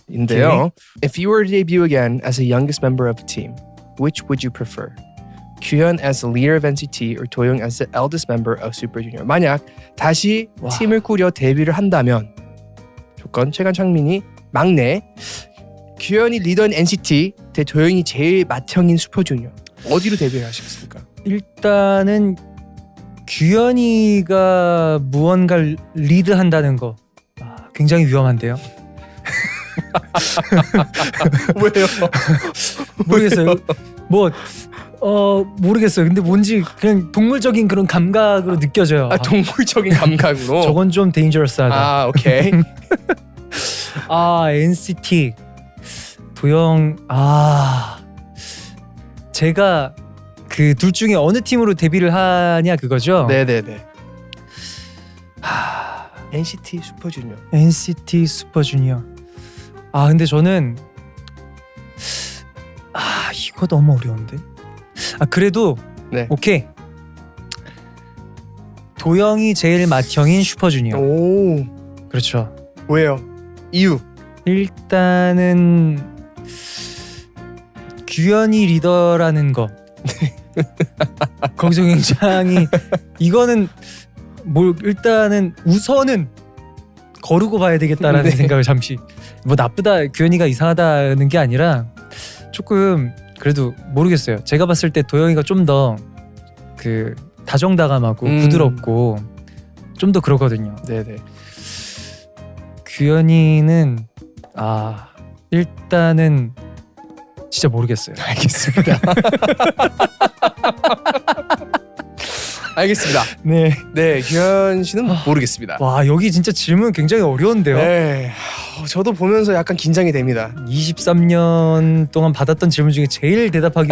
인데요. If you were to debut again as the youngest member of a team, which would you prefer? 규현 as the leader of NCT or 도영 as the eldest member of Super Junior. 만약 다시 팀을 꾸려 데뷔를 한다면 조건 최강 창민이 막내, 규현이 리더인 NCT 대 도영이 제일 맏형인 슈퍼주니어. 어디로 데뷔를 하시겠습니까? 일단은 규현이가 무언가를 리드한다는 거 굉장히 위험한데요. 왜요? 모르겠어요. 모르겠어요. 근데 뭔지 그냥 동물적인 그런 감각으로 느껴져요. 동물적인 감각으로. 저건 좀 데인저러스하다. 오케이. NCT 도영 제가 그 둘 중에 어느 팀으로 데뷔를 하냐 그거죠? 네네네. NCT 슈퍼주니어. NCT 슈퍼주니어. 근데 저는 이거 너무 어려운데. 그래도 네. 오케이. 도영이 제일 맏형인 슈퍼주니어. 오. 그렇죠. 왜요? 이유. 일단은 규현이 리더라는 거. 거기서 굉장히 이거는 일단은 우선은 거르고 봐야 되겠다라는 생각을 잠시 나쁘다 규현이가 이상하다는 게 아니라 조금 그래도 모르겠어요. 제가 봤을 때 도영이가 좀 더 그 다정다감하고 부드럽고 좀 더 그러거든요. 네네. 규현이는 일단은 진짜 모르겠어요. 알겠습니다. 알겠습니다. 네. 네, 규현 씨는 모르겠습니다. 와, 여기 진짜 질문 굉장히 어려운데요. 네. 저도 보면서 약간 긴장이 됩니다. 23년 동안 받았던 질문 중에 제일 대답하기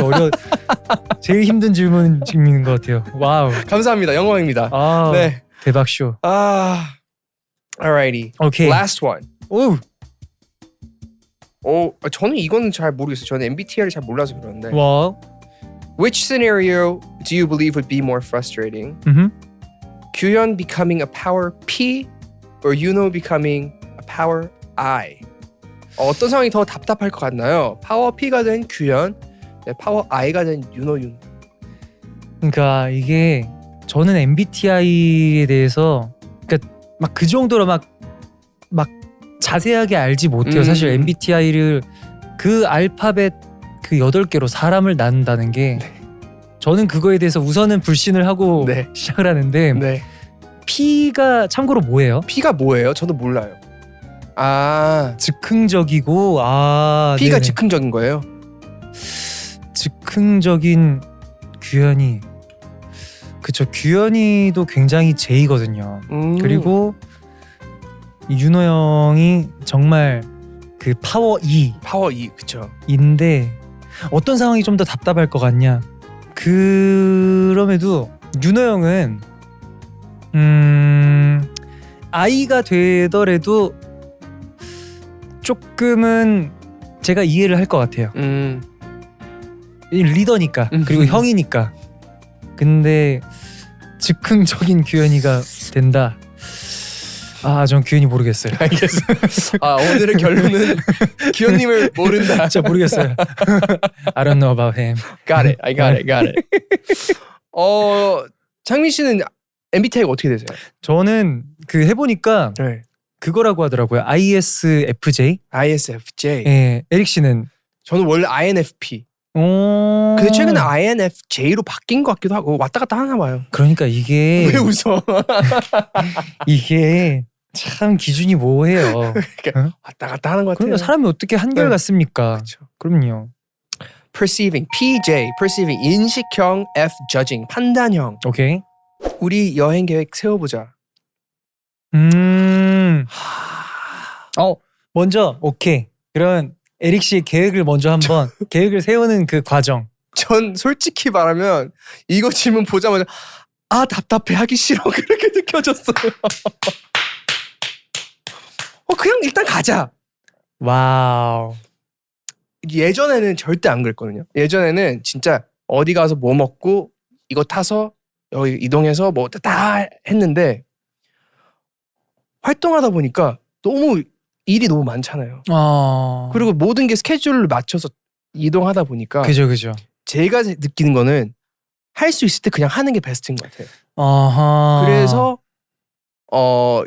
제일 힘든 질문인 것 같아요. 와우. 감사합니다. 영광입니다. 네. 대박 쇼. Alrighty. 오케이. Last one. 오. 저는 이거는 잘 모르겠어요. 저는 MBTI를 잘 몰라서 그러는데. 와. Which scenario do you believe would be more frustrating? 규현 becoming a power P or Yuno becoming a power I? 어떤 상황이 더 답답할 것 같나요? 파워 P가 된 규현, 파워 I가 된 유노. 그러니까 이게 저는 MBTI에 대해서 그러니까 막 그 정도로 막 자세하게 알지 못해요. 사실 MBTI를 그 알파벳 그 8개로 사람을 나눈다는 게 저는 그거에 대해서 우선은 불신을 하고 시작을 하는데 P가 참고로 뭐예요? P가 뭐예요? 저도 몰라요. 즉흥적이고 P가 네네. 즉흥적인 거예요? 즉흥적인 규현이 그쵸. 규현이도 굉장히 J거든요. 그리고 윤호 형이 정말 그 파워 E. 파워 E 그쵸. 인데 어떤 상황이 좀 더 답답할 것 같냐? 그럼에도 윤호 형은 I가 되더라도 조금은 제가 이해를 할 것 같아요. 리더니까 그리고 형이니까. 근데 즉흥적인 규현이가 된다. 전 규현이 모르겠어요. 알겠어. 오늘의 결론은 기현님을 모른다. 진짜 모르겠어요. I don't know about him. Got it. I got it. 장민 씨는 MBTI가 어떻게 되세요? 저는 그 해보니까 네. 그거라고 하더라고요. ISFJ. ISFJ. 예, 에릭 씨는 저는 원래 INFP. 오. 근데 최근에 INFJ로 바뀐 것 같기도 하고 왔다 갔다 하나 봐요. 그러니까 이게 왜 웃어? 이게 참 기준이 뭐예요. 그러니까 왔다 갔다 하는 것 같아요. 그러니까 사람이 어떻게 한결 네. 같습니까? 그렇죠. 그럼요. Perceiving, PJ, perceiving, 인식형, F, judging, 판단형. 오케이. 우리 여행 계획 세워보자. 먼저 오케이. 그러면 에릭 씨의 계획을 먼저 한번 계획을 세우는 그 과정. 전 솔직히 말하면 이거 질문 보자마자 답답해 하기 싫어 그렇게 느껴졌어요. 그냥 일단 가자. 와우. 예전에는 절대 안 그랬거든요. 예전에는 진짜 어디 가서 뭐 먹고 이거 타서 여기 이동해서 뭐 다 했는데 활동하다 보니까 너무 일이 너무 많잖아요. 그리고 모든 게 스케줄을 맞춰서 이동하다 보니까 그죠. 제가 느끼는 거는 할 수 있을 때 그냥 하는 게 베스트인 것 같아요. 아하. 그래서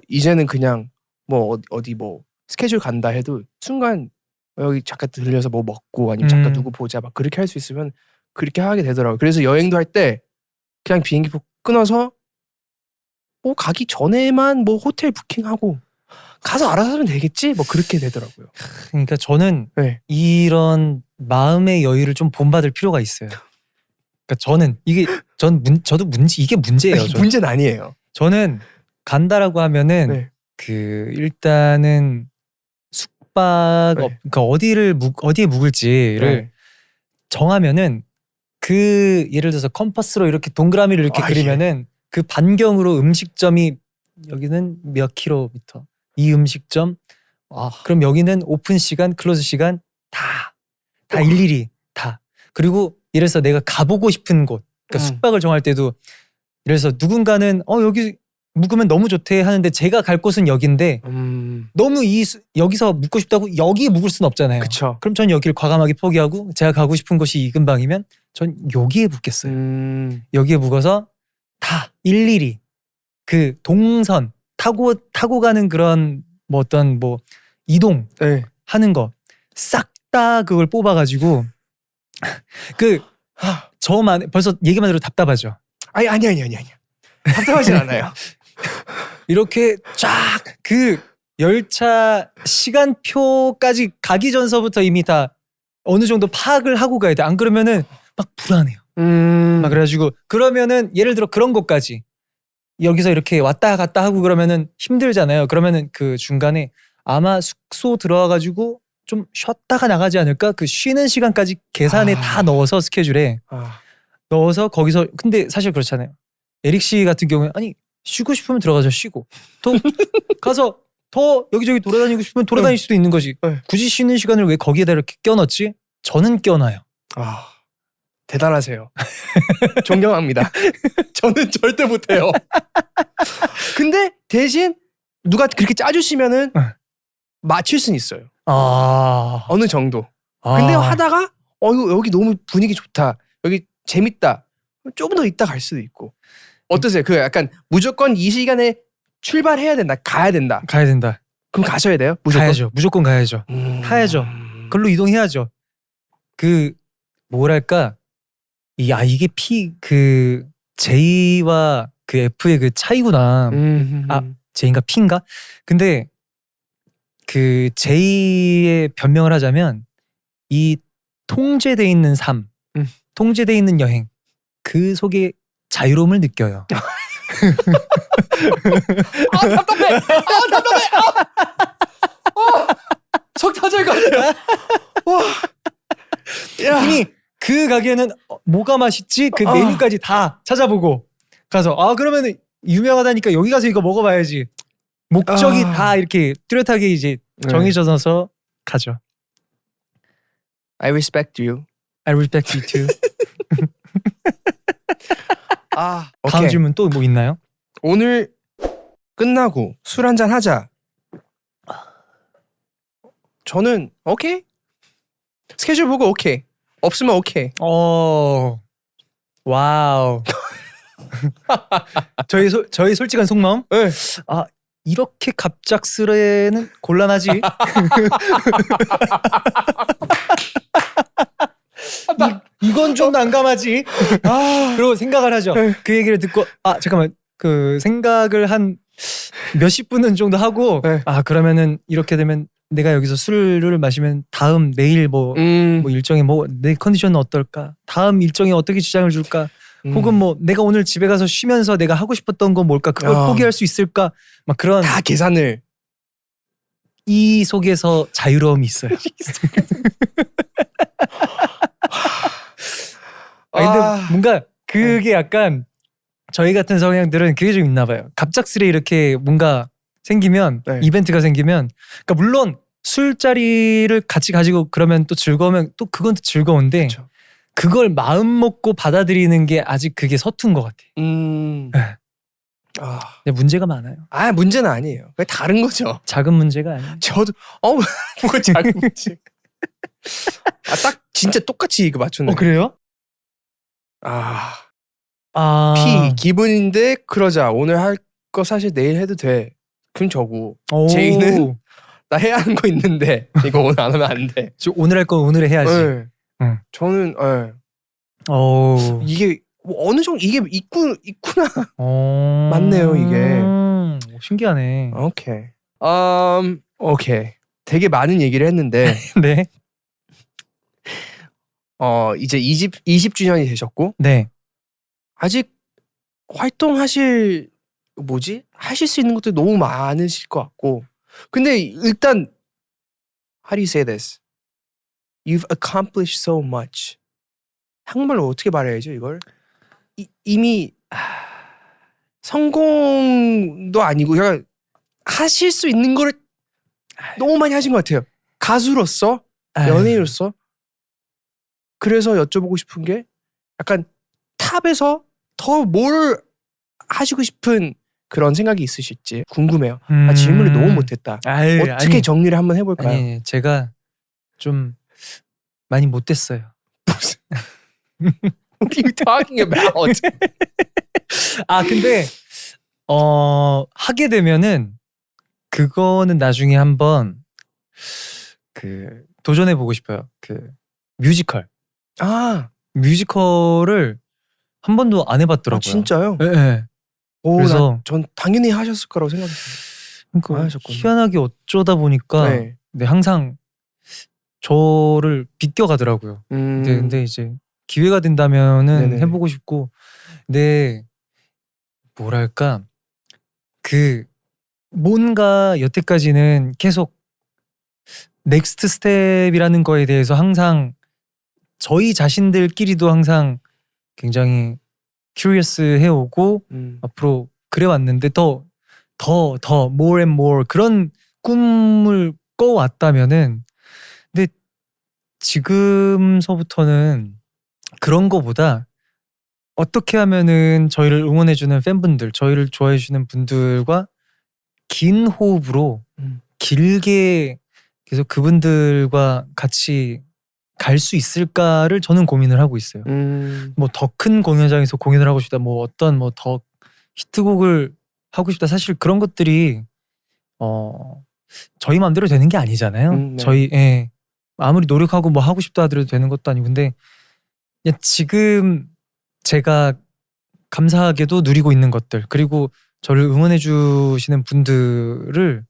이제는 그냥 뭐 어디 뭐 스케줄 간다 해도 순간 여기 잠깐 들려서 뭐 먹고 아니면 잠깐 누구 보자 막 그렇게 할 수 있으면 그렇게 하게 되더라고요. 그래서 여행도 할 때 그냥 비행기표 끊어서 뭐 가기 전에만 뭐 호텔 부킹하고 가서 알아서 하면 되겠지 뭐 그렇게 되더라고요. 그러니까 저는 네. 이런 마음의 여유를 좀 본받을 필요가 있어요. 그러니까 저는 이게 저도 이게 문제예요. 저는. 문제는 아니에요. 저는 간다라고 하면은 네. 그 일단은 숙박 네. 그러니까 어디에 묵을지를 네. 정하면은 그 예를 들어서 컴퍼스로 이렇게 동그라미를 이렇게 그리면은 그 반경으로 음식점이 여기는 몇 킬로미터 이 음식점 그럼 여기는 오픈 시간 클로즈 시간 다 일일이 다 그리고 예를 들어서 내가 가보고 싶은 곳 그러니까 숙박을 정할 때도 예를 들어서 누군가는 여기 묵으면 너무 좋대 하는데 제가 갈 곳은 여긴데 너무 여기서 묵고 싶다고 여기에 묵을 수는 없잖아요. 그쵸. 그럼 전 여기를 과감하게 포기하고 제가 가고 싶은 곳이 이 근방이면 전 여기에 묵겠어요. 여기에 묵어서 다 일일이 그 동선 타고 가는 그런 뭐 어떤 뭐 이동 네. 하는 거 싹 다 그걸 뽑아가지고 저만 벌써 얘기만 들어도 답답하죠. 아니야. 답답하진 않아요. 이렇게 쫙 그 열차 시간표까지 가기 전서부터 이미 다 어느 정도 파악을 하고 가야 돼. 안 그러면은 막 불안해요. 막 그래가지고 그러면은 예를 들어 그런 것까지 여기서 이렇게 왔다 갔다 하고 그러면은 힘들잖아요. 그러면은 그 중간에 아마 숙소 들어와가지고 좀 쉬었다가 나가지 않을까? 그 쉬는 시간까지 계산에 다 넣어서 스케줄에 넣어서 거기서 근데 사실 그렇잖아요. 에릭 씨 같은 경우에 아니 쉬고 싶으면 들어가서 쉬고 또 가서 더 여기저기 돌아다니고 싶으면 돌아다닐 수도 있는 거지. 굳이 쉬는 시간을 왜 거기에다 이렇게 껴넣지? 저는 껴놔요. 대단하세요. 존경합니다. 저는 절대 못해요. 근데 대신 누가 그렇게 짜주시면은 맞출 수는 있어요. 어느 정도. 근데 하다가 여기 너무 분위기 좋다. 여기 재밌다. 조금 더 있다 갈 수도 있고. 어떠세요? 그 약간 무조건 이 시간에 출발해야 된다. 가야 된다. 그럼 가셔야 돼요? 무조건? 가야죠. 무조건 가야죠. 타야죠. 글로 이동해야죠. 그 뭐랄까 이게 그 J와 그 F의 그 차이구나. J인가 P인가? 근데 그 J의 변명을 하자면 이 통제돼 있는 삶, 통제돼 있는 여행 그 속에 자유로움을 느껴요. 답답해. 속 터질 것 같아요. 이미 그 가게는 뭐가 맛있지? 그 메뉴까지 다 찾아보고 가서 그러면 유명하다니까 여기 가서 이거 먹어봐야지. 목적이 다 이렇게 뚜렷하게 이제 정해져서 가죠. I respect you. I respect you too. 아, 다음 오케이. 질문 또 뭐 있나요? 오늘 끝나고 술 한잔 하자. 저는 오케이. 스케줄 보고 오케이. 없으면 오케이. 와우. 저희 솔직한 속마음. 네. 아 이렇게 갑작스레는 곤란하지. 이건 좀 난감하지. 그리고 생각을 하죠. 그 얘기를 듣고 잠깐만 그 생각을 한 몇십 분은 정도 하고 네. 그러면은 이렇게 되면 내가 여기서 술을 마시면 다음 내일 뭐 일정이 뭐 내 컨디션은 어떨까? 다음 일정에 어떻게 지장을 줄까? 혹은 뭐 내가 오늘 집에 가서 쉬면서 내가 하고 싶었던 건 뭘까? 그걸 포기할 수 있을까? 막 그런 다 계산을. 이 속에서 자유로움이 있어요. 근데 뭔가 그게 약간 저희 같은 성향들은 그게 좀 있나 봐요. 갑작스레 이렇게 뭔가 생기면 네. 이벤트가 생기면 그러니까 물론 술자리를 같이 가지고 그러면 또 즐거우면 또 그건 또 즐거운데 그쵸. 그걸 마음 먹고 받아들이는 게 아직 그게 서툰 것 같아. 네. 근데 문제가 많아요. 문제는 아니에요. 그냥 다른 거죠. 작은 문제가 아니에요. 저도 뭐가 작은 문제. 딱 진짜 똑같이 이거 맞췄네. 그래요? P 기분인데 그러자. 오늘 할 거 사실 내일 해도 돼. 그럼 저고. J는 나 해야 하는 거 있는데 이거 오늘 안 하면 안 돼. 오늘 할 건 오늘 해야지. 네. 응. 저는 이게 뭐 어느 정도 이게 있구나. 맞네요, 이게. 신기하네. 오케이. 오케이. 되게 많은 얘기를 했는데 네. 이제 20주년이 되셨고 네. 아직 활동하실 수 있는 것도 너무 많으실 것 같고 근데 일단 How do you say this? You've accomplished so much. 한국말로 어떻게 말해야죠 이걸? 이미 성공도 아니고 그냥 하실 수 있는 거를 너무 많이 하신 것 같아요. 가수로서, 연예인으로서. 그래서 여쭤보고 싶은 게 약간 탑에서 더 뭘 하시고 싶은 그런 생각이 있으실지 궁금해요. 질문을 너무 못했다. 어떻게 정리를 한번 해볼까요? 아니, 제가 좀 많이 못됐어요. What are you talking about? 근데 하게 되면은 그거는 나중에 한번 그 도전해 보고 싶어요. 그 뮤지컬. 뮤지컬을 한 번도 안 해봤더라고요. 진짜요? 네. 그래서 전 당연히 하셨을 거라고 생각했어요. 그러니까 희한하게 어쩌다 보니까 네, 항상 저를 비껴가더라고요. 근데 이제 기회가 된다면은 네네. 해보고 싶고, 근데 뭐랄까 그 뭔가 여태까지는 계속 넥스트 스텝이라는 거에 대해서 항상 저희 자신들끼리도 항상 굉장히 큐리어스 해오고 앞으로 그래왔는데 더 more and more 그런 꿈을 꿔왔다면은 근데 지금서부터는 그런 거보다 어떻게 하면은 저희를 응원해주는 팬분들, 저희를 좋아해주는 분들과 긴 호흡으로 길게 계속 그분들과 같이 갈 수 있을까를 저는 고민을 하고 있어요. 뭐 더 큰 공연장에서 공연을 하고 싶다, 뭐 어떤 뭐 더 히트곡을 하고 싶다. 사실 그런 것들이 저희 마음대로 되는 게 아니잖아요. 네. 저희 아무리 노력하고 뭐 하고 싶다 하더라도 되는 것도 아니고, 근데 그냥 지금 제가 감사하게도 누리고 있는 것들, 그리고 저를 응원해 주시는 분들을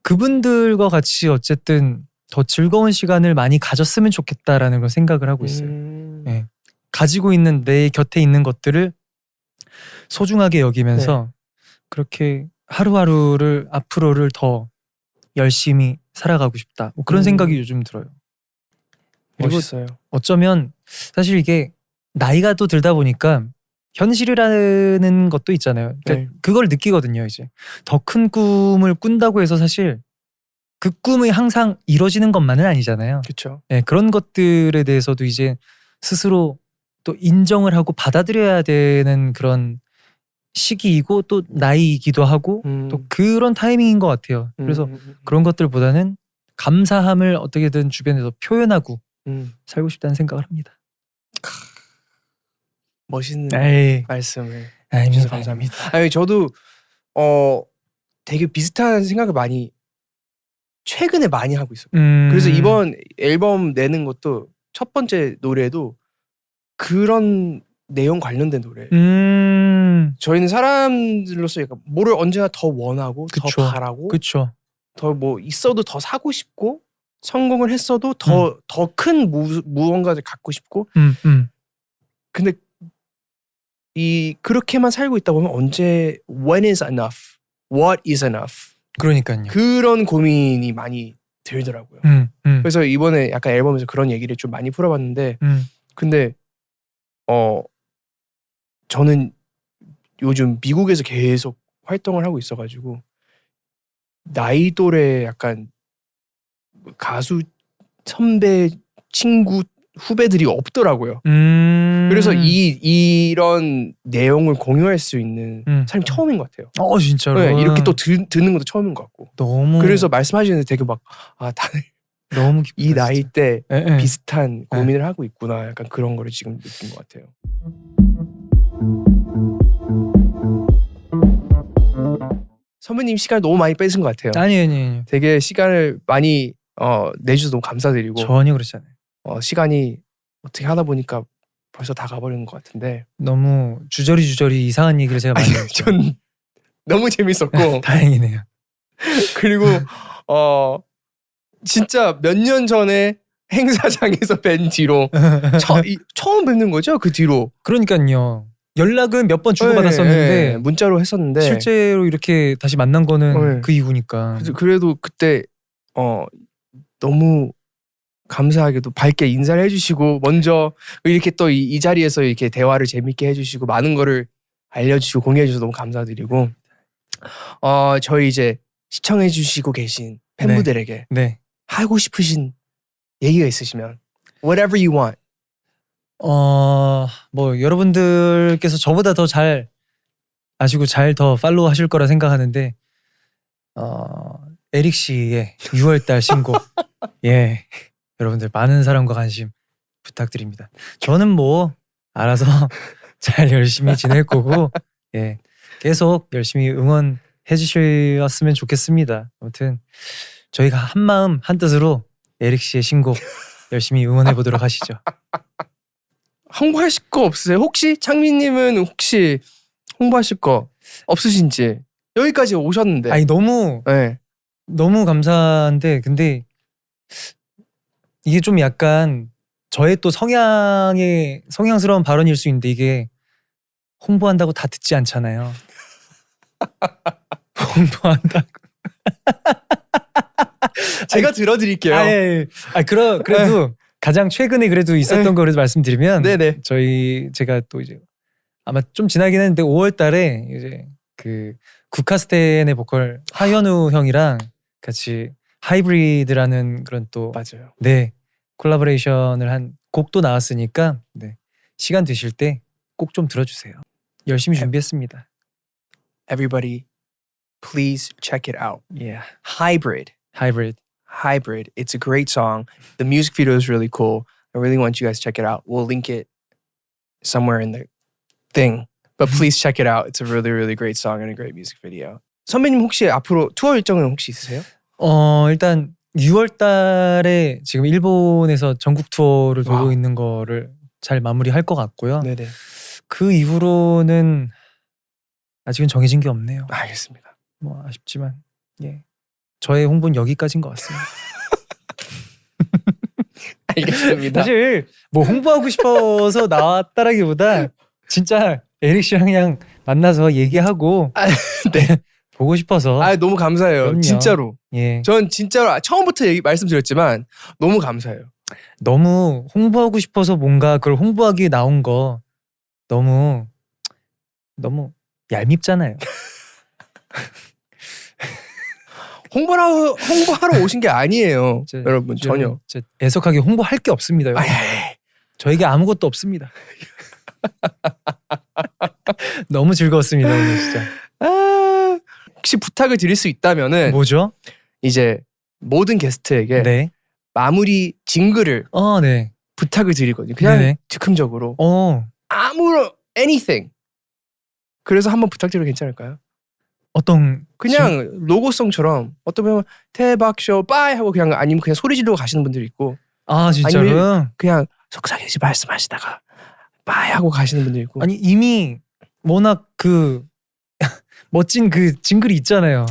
그분들과 같이 어쨌든 더 즐거운 시간을 많이 가졌으면 좋겠다라는 걸 생각을 하고 있어요. 네. 가지고 있는 내 곁에 있는 것들을 소중하게 여기면서 그렇게 하루하루를 앞으로를 더 열심히 살아가고 싶다. 뭐 그런 생각이 요즘 들어요. 그리고 멋있어요. 어쩌면 사실 이게 나이가 또 들다 보니까 현실이라는 것도 있잖아요. 그러니까 그걸 느끼거든요. 이제 더 큰 꿈을 꾼다고 해서 사실 그 꿈이 항상 이루어지는 것만은 아니잖아요. 그렇죠. 그런 것들에 대해서도 이제 스스로 또 인정을 하고 받아들여야 되는 그런 시기이고 또 나이이기도 하고 또 그런 타이밍인 것 같아요. 그래서 그런 것들보다는 감사함을 어떻게든 주변에서 표현하고 살고 싶다는 생각을 합니다. 멋있는 에이, 말씀을 아닙니다. 주셔서 감사합니다. 아니 저도 되게 비슷한 생각을 많이 최근에 많이 하고 있어요. 그래서 이번 앨범 내는 것도 첫 번째 노래도 그런 내용 관련된 노래. 저희는 사람들로서 약간 뭐를 언제나 더 원하고 그쵸. 더 바라고 그쵸. 더 뭐 있어도 더 사고 싶고 성공을 했어도 더 큰 무언가를 갖고 싶고 근데 이 그렇게만 살고 있다 보면 언제 when is enough? What is enough? 그러니까요. 그런 고민이 많이 들더라고요. 그래서 이번에 약간 앨범에서 그런 얘기를 좀 많이 풀어봤는데 근데 저는 요즘 미국에서 계속 활동을 하고 있어가지고 나이 또래 약간 가수 선배 친구 후배들이 없더라고요. 그래서 이런 내용을 공유할 수 있는 사람이 처음인 것 같아요. 진짜로. 네, 이렇게 또 듣는 것도 처음인 것 같고. 너무. 그래서 말씀하시는데 되게 막 다들 너무 기쁘다, 이 나이 진짜. 때 에. 비슷한 고민을 하고 있구나. 약간 그런 거를 지금 느낀 것 같아요. 선배님 시간 너무 많이 뺏은 것 같아요. 아니. 되게 시간을 많이 내주셔서 너무 감사드리고 전혀 그렇지 않아요. 시간이 어떻게 하다 보니까 벌써 다 가버리는 것 같은데 너무 주저리 이상한 얘기를 제가 많이 했죠. 전 너무 재밌었고 다행이네요. 그리고 진짜 몇 년 전에 행사장에서 뵌 뒤로 처음 뵙는 거죠? 그 뒤로. 그러니까요. 연락은 몇 번 주고받았었는데 네, 문자로 했었는데 실제로 이렇게 다시 만난 거는 네. 그 이후니까. 그래도 그때 너무 감사하게도 밝게 인사를 해주시고 먼저 이렇게 또 이 자리에서 이렇게 대화를 재밌게 해주시고 많은 거를 알려주시고 공유해주셔서 너무 감사드리고 저희 이제 시청해주시고 계신 팬분들에게 네. 하고 싶으신 얘기가 있으시면 whatever you want. 뭐 여러분들께서 저보다 더 잘 아시고 잘 더 팔로우 하실 거라 생각하는데 에릭 씨의 6월달 신곡 예 여러분들 많은 사랑과 관심 부탁드립니다. 저는 뭐 알아서 잘 열심히 지낼 거고 예 계속 열심히 응원해 주셨으면 좋겠습니다. 아무튼 저희가 한 마음 한 뜻으로 에릭 씨의 신곡 열심히 응원해 보도록 하시죠. 홍보하실 거 없으세요? 혹시 창민님은 혹시 홍보하실 거 없으신지 여기까지 오셨는데. 아니 너무 네. 너무 감사한데 근데 이게 좀 약간 저의 또 성향스러운 발언일 수 있는데 이게 홍보한다고 다 듣지 않잖아요. 홍보한다고. 제가 들어드릴게요. 그래도 가장 최근에 그래도 있었던 거를 말씀드리면 네네. 제가 또 이제 아마 좀 지나긴 했는데 5월달에 이제 그 국카스텐의 보컬 하현우 형이랑 같이 하이브리드라는 그런 또 맞아요. 네 콜라보레이션을 한 곡도 나왔으니까 네 시간 되실 때 꼭 좀 들어주세요. 열심히 준비했습니다. Everybody, please check it out. Yeah, Hybrid. It's a great song. The music video is really cool. I really want you guys to check it out. We'll link it somewhere in the thing. But please check it out. It's a really, really great song and a great music video. 선배님 혹시 앞으로 투어 일정은 혹시 있으세요? 일단 6월달에 지금 일본에서 전국 투어를 돌고 와우. 있는 거를 잘 마무리할 것 같고요. 네네. 그 이후로는 아직은 정해진 게 없네요. 알겠습니다. 뭐 아쉽지만 예 저의 홍보는 여기까지인 것 같습니다. 알겠습니다. 사실 뭐 홍보하고 싶어서 나왔다라기보다 진짜 에릭 씨랑 그냥 만나서 얘기하고 네. 보고 싶어서. 너무 감사해요. 그럼요. 진짜로. 예. 전 진짜로 처음부터 말씀드렸지만 너무 감사해요. 너무 홍보하고 싶어서 뭔가 그걸 홍보하기 위해 나온 거 너무 얄밉잖아요. 홍보하러 오신 게 아니에요. 여러분 전혀. 애석하게 홍보할 게 없습니다. 여러분. 저에게 아무것도 없습니다. 너무 즐거웠습니다 오늘 진짜. 아, 혹시 부탁을 드릴 수 있다면은 뭐죠? 이제 모든 게스트에게 네. 마무리 징글을 네. 부탁을 드리거든요. 그냥 네네. 즉흥적으로 아무런 anything. 그래서 한번 부탁드려도 괜찮을까요? 어떤 그냥 로고송처럼 어떤 분은 대박 쇼 빠이 하고 그냥 아니면 그냥 소리 지르고 가시는 분들이 있고 진짜로? 아니면 그냥 속삭이지 말씀하시다가 빠이 하고 가시는 분들이 있고 아니 이미 워낙 그 멋진 그 징글이 있잖아요.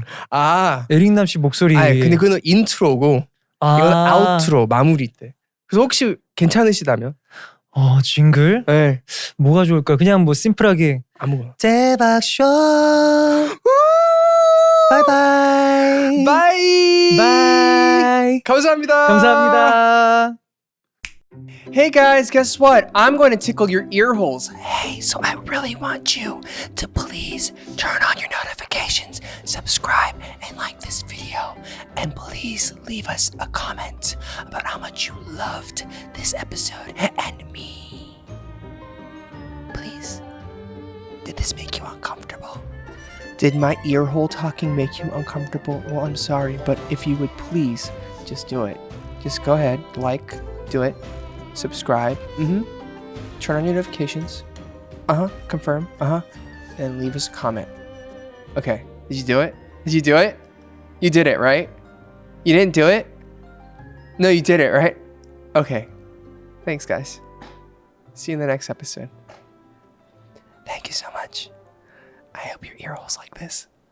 에릭남 씨 목소리. 근데 그건 인트로고 이건 아우트로 마무리 때. 그래서 혹시 괜찮으시다면 징글? 네. 뭐가 좋을까? 그냥 뭐 심플하게 아무거나. 대박 쇼. 바이바이. 바이. 감사합니다. 감사합니다. Hey guys, guess what? I'm going to tickle your ear holes. Hey, so I really want you to please turn on your notifications, subscribe, and like this video. And please leave us a comment about how much you loved this episode and me. Please. Did this make you uncomfortable? Did my ear hole talking make you uncomfortable? Well, I'm sorry, but if you would please just do it. Just go ahead, like, do it. Subscribe, turn on your notifications, confirm, and leave us a comment. Okay, did you do it? Did you do it? You did it, right? You didn't do it? No, you did it, right? Okay, thanks guys. See you in the next episode. Thank you so much. I hope your ear holes like this.